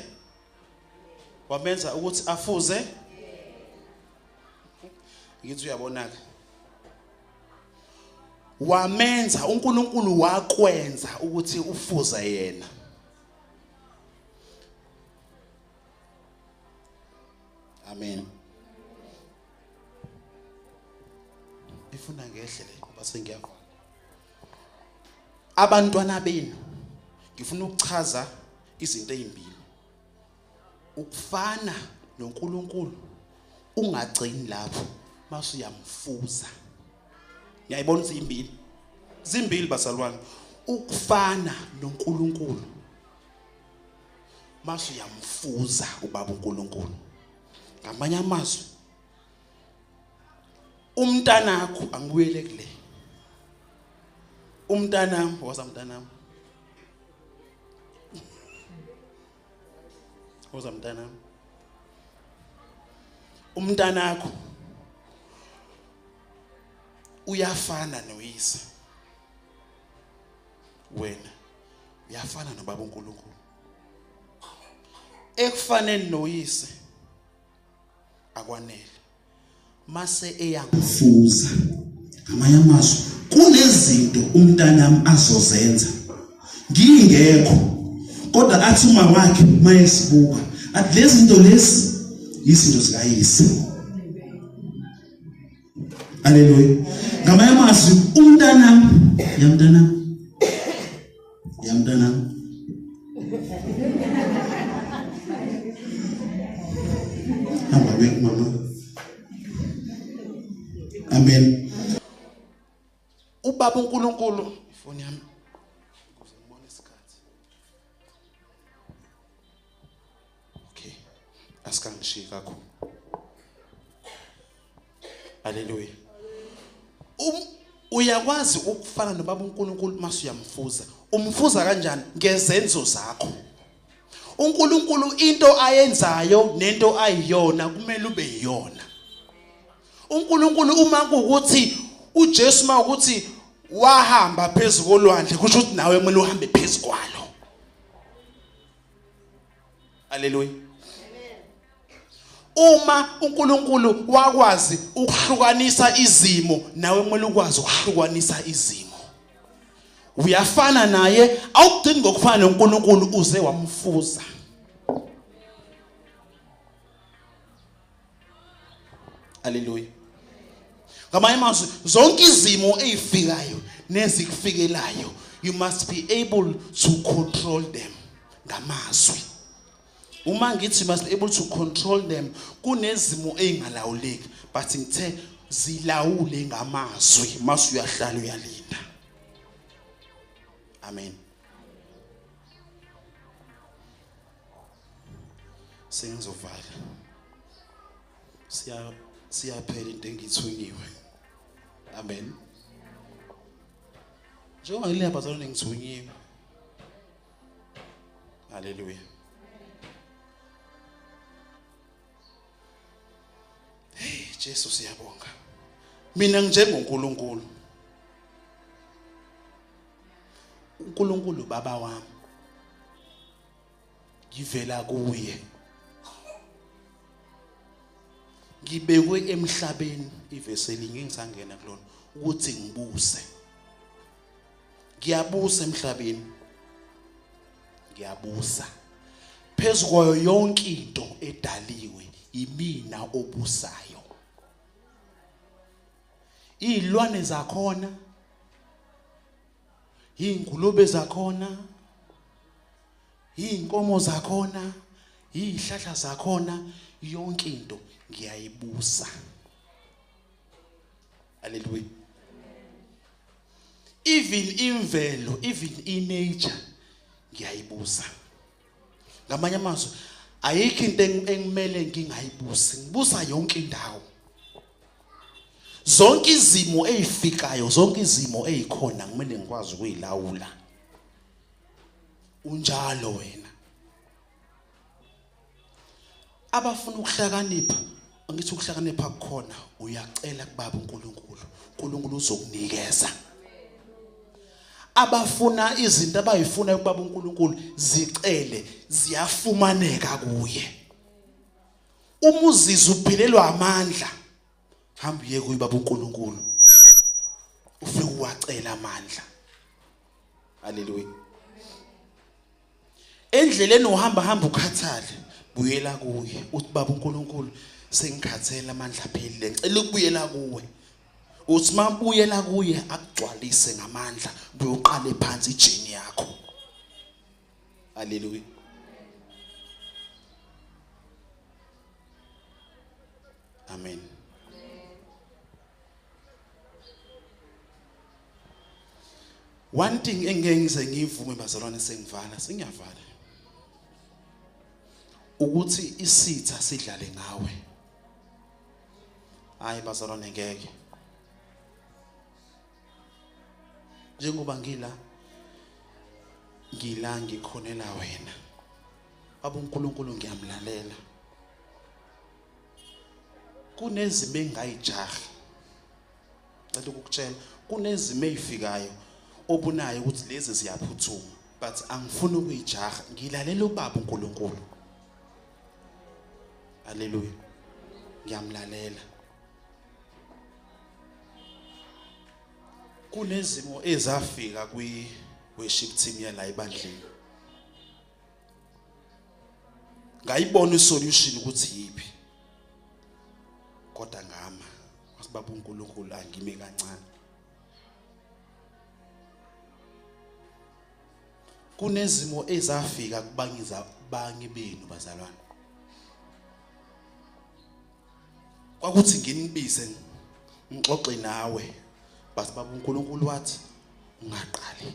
S2: Wamenza ukuthi afuze. Ngithi uyabonaka. Wamenza uNkulunkulu wakwenza ukuthi ufuza yena. Amen. Ifuna ngehle ngoba sengiyavala. Abantwana benu ngifuna ukuchaza izinto ezimbili. Ukufana noNkulunkulu ungagcini lapho mase uyamfuza. Ngiyayibona izimbili. Zimbili basalwane. Ukufana noNkulunkulu mase uyamfuza ubaba uNkulunkulu. Ngamanye amazwi umntanakho angibuyele kule. umntanami wasamntanami wasamntanami umntanakho uyafana noyise wena uyafana nobaba uNkulunkulu ekufanele noyise akwanele mase eyangufuza ngamanye amazwi kunezinto umntanami azozenza ngingekho kodwa athi uma wakhe mayesibuka athi lezi zinto lezi izinto zikayise. Haleluya. Ngamanye amazwi umntanami yamntanami Amen, mama. Amen. Ubaba uNkulunkulu ifoni yami ukuze ngibone isikhathi. Okay. Asikangishiyi kakhulu. Haleluya. Uyakwazi ukufana nobaba uNkulunkulu mase uyamfuza. Umfuza kanjani? Ngezenzo zakho. uNkulunkulu into ayenzayo nento ayiyona kumele ube yiyona. uNkulunkulu uma kuukuthi uJesu uma ukuthi wahamba phezulu kolwandle kusho ukuthi nawe kumele uhambe phezulu kwalo. Haleluya. Uma uNkulunkulu wakwazi ukuhlukanisa izimo nawe kumele ukwazi ukuhlukanisa izimo. Uyafana naye awudingi ngokufana noNkulunkulu uze wamfuza. Haleluya. Ngamanye amazwi zonke izimo ezifikayo nezikufikelayo you must be able to control them ngamazwi. Uma ngithi you must be able to control them kunezimo ezingalawuleki but ngithe zilawule ngamazwi mase uyahlala uyalinda. Amen. Sengizovala. Siyaphela into engithunyiwe. Amen. Njengoba ngile bazalwane ngithunyiwe. Haleluya. Hey Jesu siyabonga. Mina njengoNkulunkulu. uNkulunkulu baba wami. Ngivela kuye. Ngibekwe emhlabeni iveseli ngingisangena kulona ukuthi ngibuse. Ngiyabusa emhlabeni. Ngiyabusa. Phezukwayo yonke into edaliwe imina obusayo. Izilwane zakhona, ingulube zakhona, inkomo zakhona, izihlahla zakhona, yonke into ngiyayibusa. Haleluya. Even imvelo, even nature ngiyayibusa. Ngamanye amazwi ayikho into engimele ngingayibusi. Ngibusa yonke indawo. Zonke izimo ezifikayo, zonke izimo ezikhona kumele ngikwazi ukuyilawula. Unjalo wena. Abafuna ukuhlakanipha, angithi ukuhlakanipha kukhona uyacela kubaba uNkulunkulu. uNkulunkulu uzokunikeza. Abafuna izinto abayifuna kubaba uNkulunkulu zicele ziyafumaneka kuye. Uma uzizwa uphelelwa amandla hamba uye kuye baba uNkulunkulu ufike uwacela amandla. Haleluya. Endleleni uhamba ukhathale buyela kuye uthi baba uNkulunkulu sengikhathele amandla aphelile ngicela ukubuyela kuwe. Uthi mabuyela kuye akugcwalise ngamandla uyoqala phansi ijeni yakho. Haleluya. Amen. One thing engeke ngize ngivume bazalwane sengivala sengiyavala ukuthi isitha sidlale ngawe. Hayi bazalwane ngeke. njengoba ngila ngikhonela wena baba uNkulunkulu ngiyamlalela kunezimo engayijahi ngathi ukutshela kunezimo ezifikayo obunayo ukuthi lezi ziyaphuthuma but angifuni ukuyijaha ngilalela ubaba uNkulunkulu haleluya ngiyamlalela kunezimo ezafika kwi-worship team yala ebandleni ngayibona isolution ukuthi yipi kodwa ngama wasibaba uNkulunkulu angime kancane kunezimo ezafika kubangiza bangi benu bazalwane kwakuthi nginibize ngixoxe nawe base baba uNkulunkulu wathi ungaqali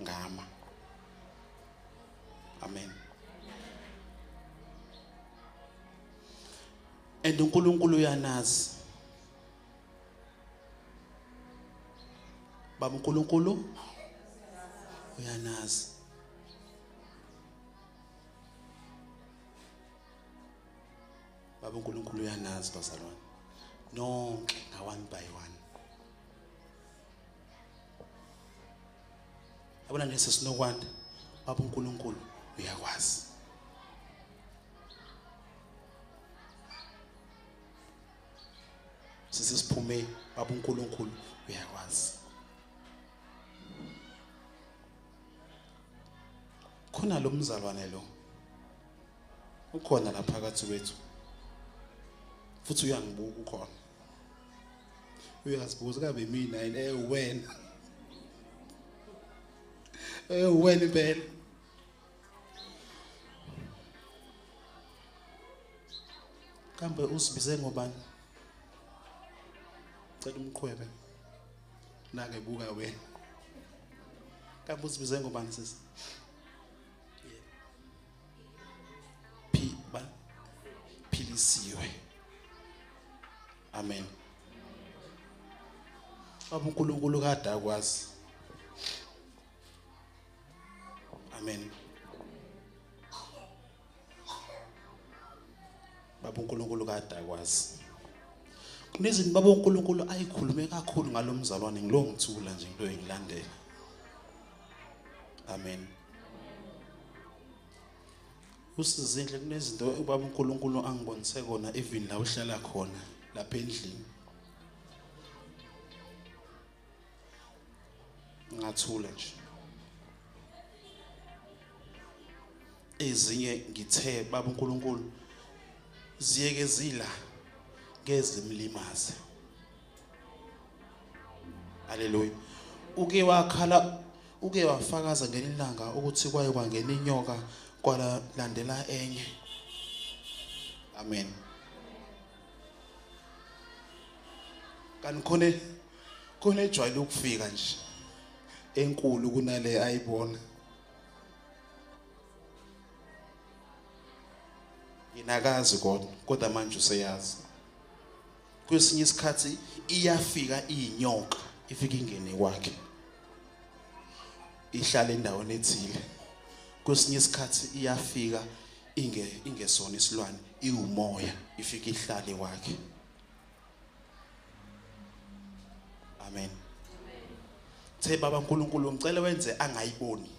S2: ngama amen and uNkulunkulu uyanazi baba uNkulunkulu uyanazi baba uNkulunkulu uyanazi bazalwane nonke nga one by one abona nese sinokwanda baba uNkulunkulu uyakwazi sisiphume baba uNkulunkulu uyakwazi khona lo mzalwane lo ukhona la phakathi kwethu futhi uyangibuka ukhona uyazibuza kabe mina wena wena impela kambe usibize ngobani cela umqhwebe nake buka wena kambe usibize ngobani sisi philisiwe amen baba uNkulunkulu kade akwazi amen baba uNkulunkulu kade akwazi kunezinto baba uNkulunkulu ayikhulume kakhulu ngalomzalwane ngilo ngithula nje into engilandela amen usizindle kunezinto ubaba uNkulunkulu angibonise kona even la uhlala khona lapha endlini ngathula nje ezinye ngithe baba uNkulunkulu ziyeke zila ngezimlimaze haleluya uke wafakaza ngelilanga ukuthi kwaye kwangena inyoka kwala landela enye amen kan khone ejwayele ukufika nje enkulu kunale ayibona inakazi kodwa manje useyazi kwesinye isikhathi iyafika inyoka ifika ingene kwakhe ihlala endaweni ethile kwesinye isikhathi iyafika ingesona isilwane iwumoya ifika ihlale kwakhe amen the baba uNkulunkulu ngicela wenze angayiboni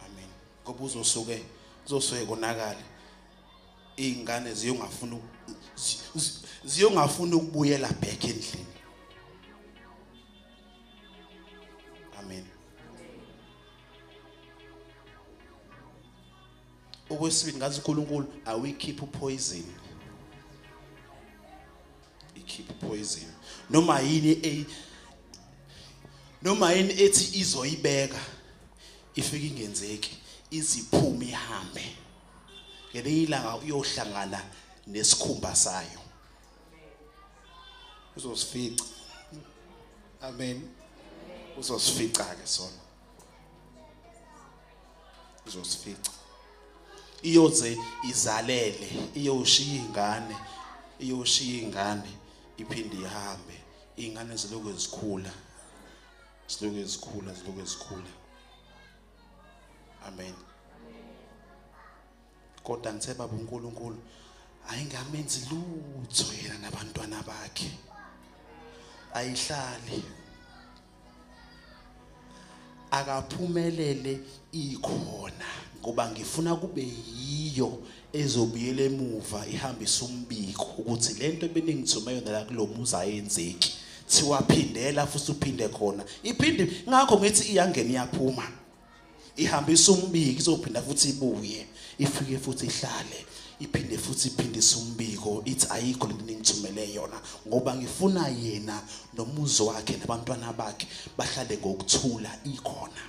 S2: amen ngoba uzosuke konakala izingane ziyongafuna ukubuyela back endlini amen okwesibili ngathi uNkulunkulu awikhipha upoison ikhipha poison noma yini ethi izoyibeka ifike ingenzeki iziphume ihambe ngelinye ilanga uyohlangana nesikhumba sayo uzosifica amen uzosifica ke sona uzosifica iyoze izalele iyoshiya ingane iyoshiya ingane iphinde ihambe ingane ziloku zikhula amen kodwa ngithe baba uNkulunkulu ayingamenzi lutho yena nabantwana bakhe ayihlali akaphumelele ikhona ngoba ngifuna kube yiyo ezobuyela emuva ihambisa umbiko ukuthi lento ebeningithume yona la kulomuzi ayenzeki siwaphindela futhi uphinde khona iphinde ngakho ngithi iyangena iyaphuma ihambisa umbiko izophinda futhi ibuye ifike futhi ihlale iphinde futhi iphindisa umbiko ithi ayikho lento ningithumele yona ngoba ngifuna yena nomuzi wakhe nabantwana bakhe bahlale ngokuthula ikhona.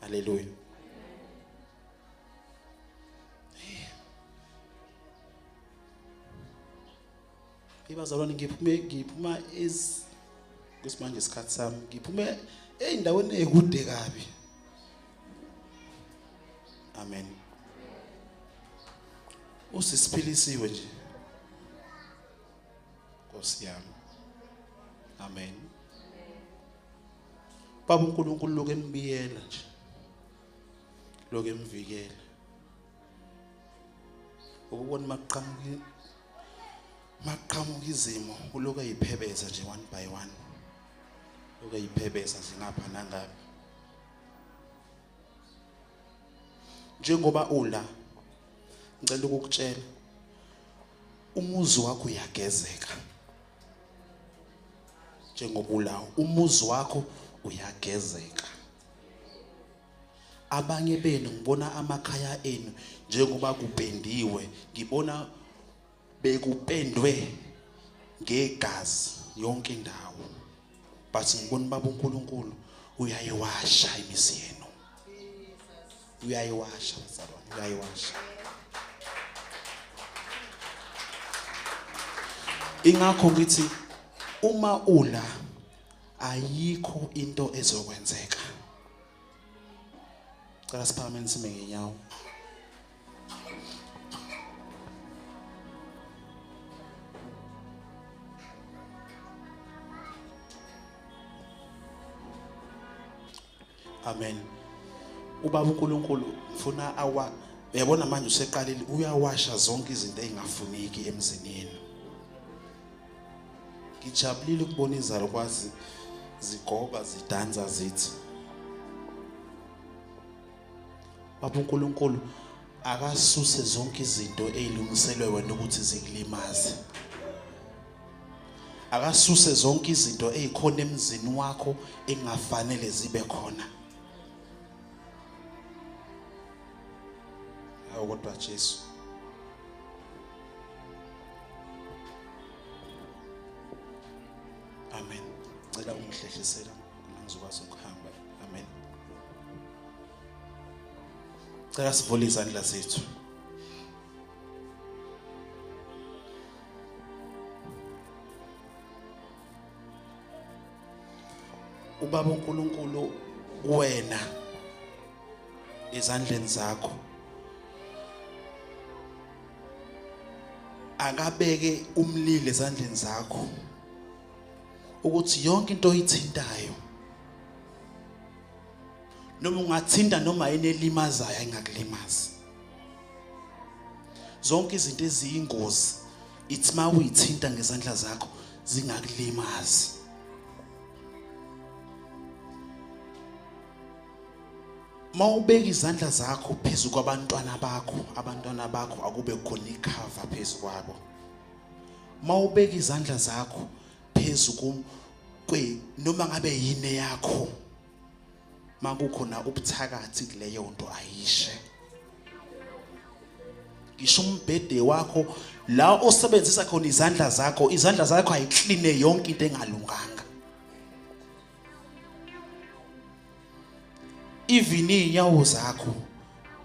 S2: Haleluya. Ibazalwane ngiphuma kusimanje isikhathi sami ngiphume ey'ndaweni ey'kude kabi. Amen. Usisiphilisiwe nje. Nkosi yami. Amen. Baba uNkulunkulu lokho embiyela nje. Lokho emvikela. Ukubona maqhamuka izimo uloko ayiphebeza nje one by one. Lokho ayiphebeza nje ngapha nangapha. Njengoba ula ngicela ukukutshela umuzi wakho uyagezeka njengoba ulawo umuzi wakho uyagezeka abanye benu ngibona amakhaya enu njengoba kupendiwe ngibona bekupendwe ngegazi yonke indawo but ngibona baba uNkulunkulu uyayiwasha imisi yenu uyayiwasha bazalwane uyayiwasha ingakho ngithi uma ula ayikho into ezokwenzeka cela siphakame sime ngenyawo amen. Ubaba uNkulunkulu mfuna uyabona manje useqalile uyawasha zonke izinto ezingafuneki emzini yenu. Ngijabulile ukubona izalo kwazi zigoba zidanza zithi Baba uNkulunkulu akasuse zonke izinto ezilungiselwe wena ukuthi zikulimaze. Akasuse zonke izinto ezikhona emzini wakho engafanele zibe khona. Kodwa Jesu amen. Cela ungihlehlisela ngizokwazi ukuhamba. Amen. Cela sivule izandla zethu. Ubaba uNkulunkulu wena ezandleni zakho akabeke umlilo ezandleni zakho ukuthi yonke into oyithintayo noma ungathinta noma enelimazayo ayingakulimazi. Zonke izinto eziyingozi ithi mawuyithinta ngezandla zakho zingakulimazi. Mawubeka izandla zakho phezulu kwabantwana bakho akube khona ikhava phezulu kwabo. Mawubeka izandla zakho phezulu noma ngabe yini yakho makukhona ubuthakathi kuleyo nto ayishe. Ngisho umbhede wakho la osebenzisa khona izandla zakho ayikline yonke into engalunganga. Even inyawo zakho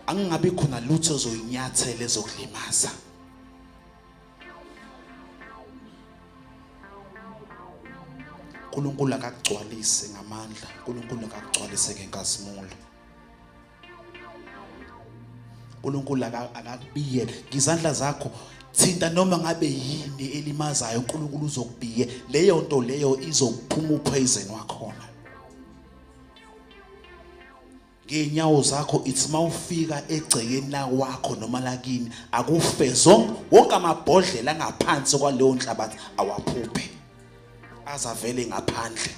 S2: angingabe khona lutho ozoyinyathela ezokulimaza. uNkulunkulu akagcwalise ngamandla, uNkulunkulu akagcwalise ngenkazimulo. uNkulunkulu akakubiyela ngizandla zakho thinta noma ngabe yini elimazayo uNkulunkulu uzokubiye leyo nto leyo izokuphuma upoison wakhona ngenyawo zakho ithi mawufika egcekeni la wakho noma lakini akufe wonke amabhodlela ngaphansi kwaleyo nhlabathi awaphuphe azavele ngaphandle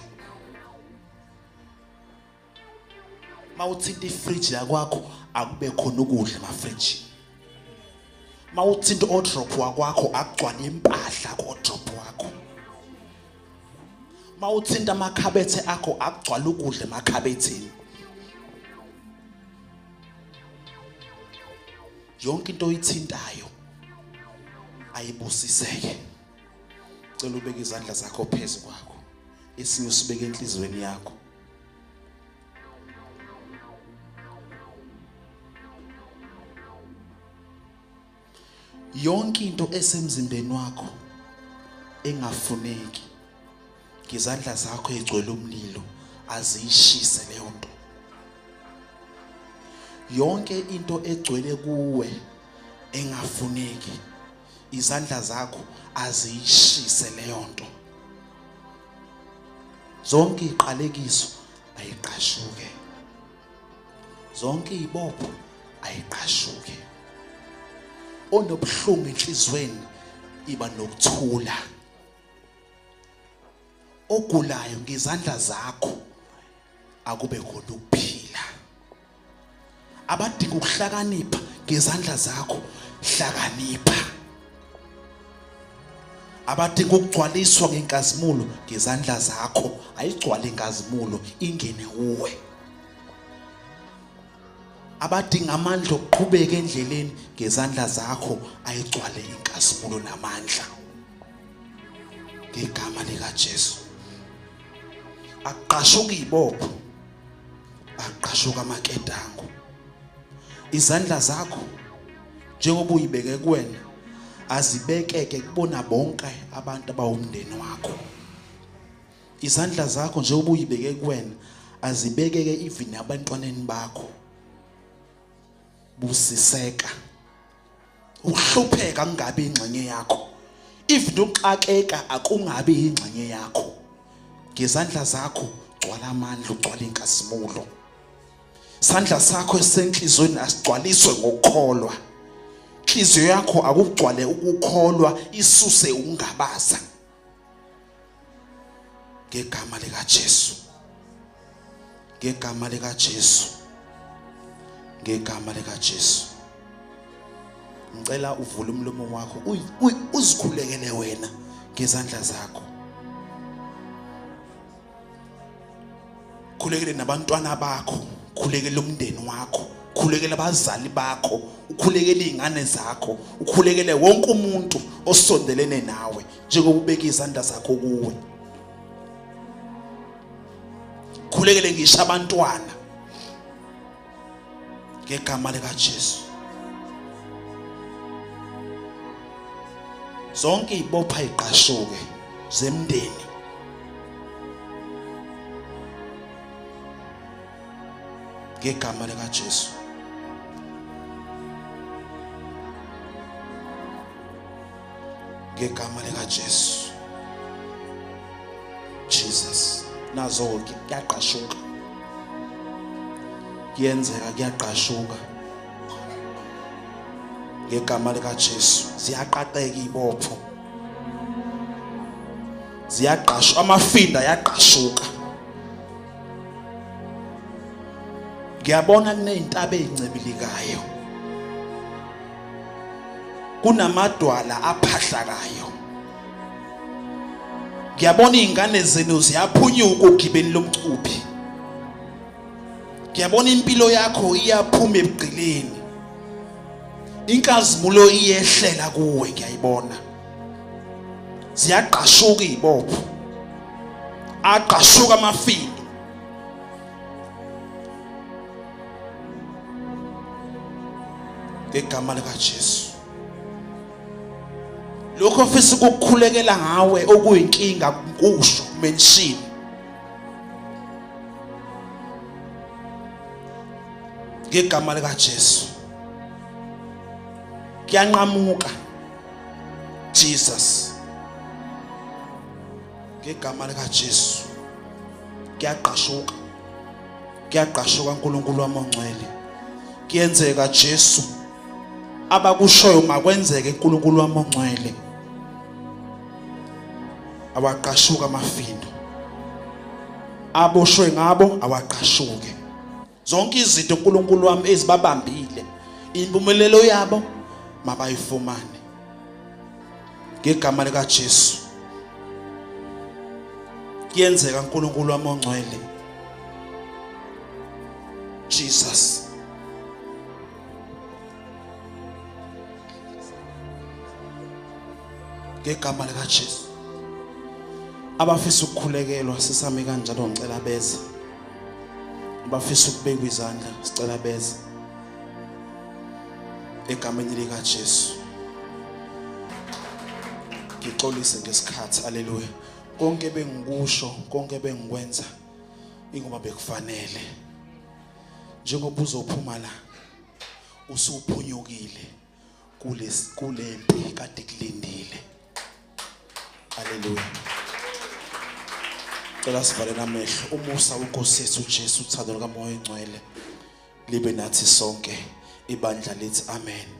S2: mawuthinta ifridge yakwakho akube khona ukudla emafridge mawuthinta odrop wakwakho akugcwala impahla kodrop wakho mawuthinta amakhabethe akho akugcwala ukudla emakhabetheni yonke into oyithintayo ayibusiseke cela ubeke izandla zakho phezulu kwakho esinye usibeke enhlizweni yakho yonke into esemzimbeni wakho engafuneki ngizandla zakho egcwele umlilo aziyishise leyo nto yonke into egcwele kuwe engafuneki izandla zakho aziyishise leyo nto zonke iqalekiso ayiqashuke zonke izibopho ayiqashuke onobhlungu enhlizweni iba nokuthula ogulayo ngizandla zakho akube khona ukuphila abadinga ukuhlakanipha ngezandla zakho hlakanipha abadinga ukugcwaliswa ngenkazimulo ngezandla zakho ayigcwale inkazimulo ingene kuwe abadinga amandla okuqhubeka endleleni ngezandla zakho ayigcwale inkazimulo namandla ngegama lika Jesu aqashuka izibopho aqashuka amaketango izandla zakho njengoba uyibeke kuwena azibekeke kubona bonke abantu abawumndeni wakho izandla zakho njengoba uyibeke kuwena azibekeke even abantwaneni bakho busiseka uhlupheka kungabe ingxenye yakho even uxakeka akungabe ingxenye yakho ngezandla zakho gcwala amandla ugcwala inkazimulo sandla sakho esenhlizweni asigcwaliswe ngokukholwa inhliziyo yakho akugcwale ukukholwa isuse ukungabaza ngegama lika Jesu ngegama lika Jesu ngegama lika Jesu ngicela uvule umlomo wakho uzikhulekele wena ngezandla zakho khulekele nabantwana bakho khulekele umndeni wakho khulekele abazali bakho ukhulekele izingane zakho ukhulekele wonke umuntu osondelene nawe njengoba ubeka izandla zakho kuwe khulekele ngisho abantwana ngegama lika Jesu zonke izibopha iqashuke zemndeni ngegama lika Jesu ngegama lika Jesu Jesus nazo kuyaqashuka kuyenzeka kuyaqashuka ngegama lika Jesu ziyaqaqeka izibopho ziyaqashuka amafinda yaqashuka ngiyabona kunezintaba ezincibilikayo kunamadwala aphahlakayo ngiyabona izingane zenu ziyaphunyuka ogibeni lomcubi ngiyabona impilo yakho iyaphuma ebugqileni inkazimulo iyehlela kuwe ngiyayibona ziyaqashuka izibopho aqashuka amafinda ngegama lika Jesu lokho ofisa ukukhulekela ngawe okuyinkinga kusho mention ngegama lika Jesu Kuyanqamuka Jesus. Ngegama lika Jesu. Kuyaqashuka. Kuyaqashuka uNkulunkulu wami ongcwele. Kuyenzeka Jesu. Abakushoyo makwenzeke uNkulunkulu wami ongcwele. Awaqashuka amafindo. Aboshwe ngabo awaqashuke. Zonke izinto uNkulunkulu wami ezibabambile, impumelelo yabo mabayifumane. Ngegama lika Jesu. Kuyenzeka uNkulunkulu wami ongcwele. Jesus. Ngegama lika Jesu. Abafisa ukukhulekelwa sisame kanjalo ngicela beza. Abafisa ukubeka izandla sicela beza. Egameni lika Jesu. Ngixolise ngesikhathi. Haleluya. Konke bengikusho, konke bengikwenza ingoba bekufanele. Njengoba uzophuma la usuphunyukile kulempi kade kulindile. Haleluya. Cela sivale namehlo. Umusa uNkosi yethu uJesu, uthando likaMoya oNgcwele libe nathi sonke. Ibandla lithi amen.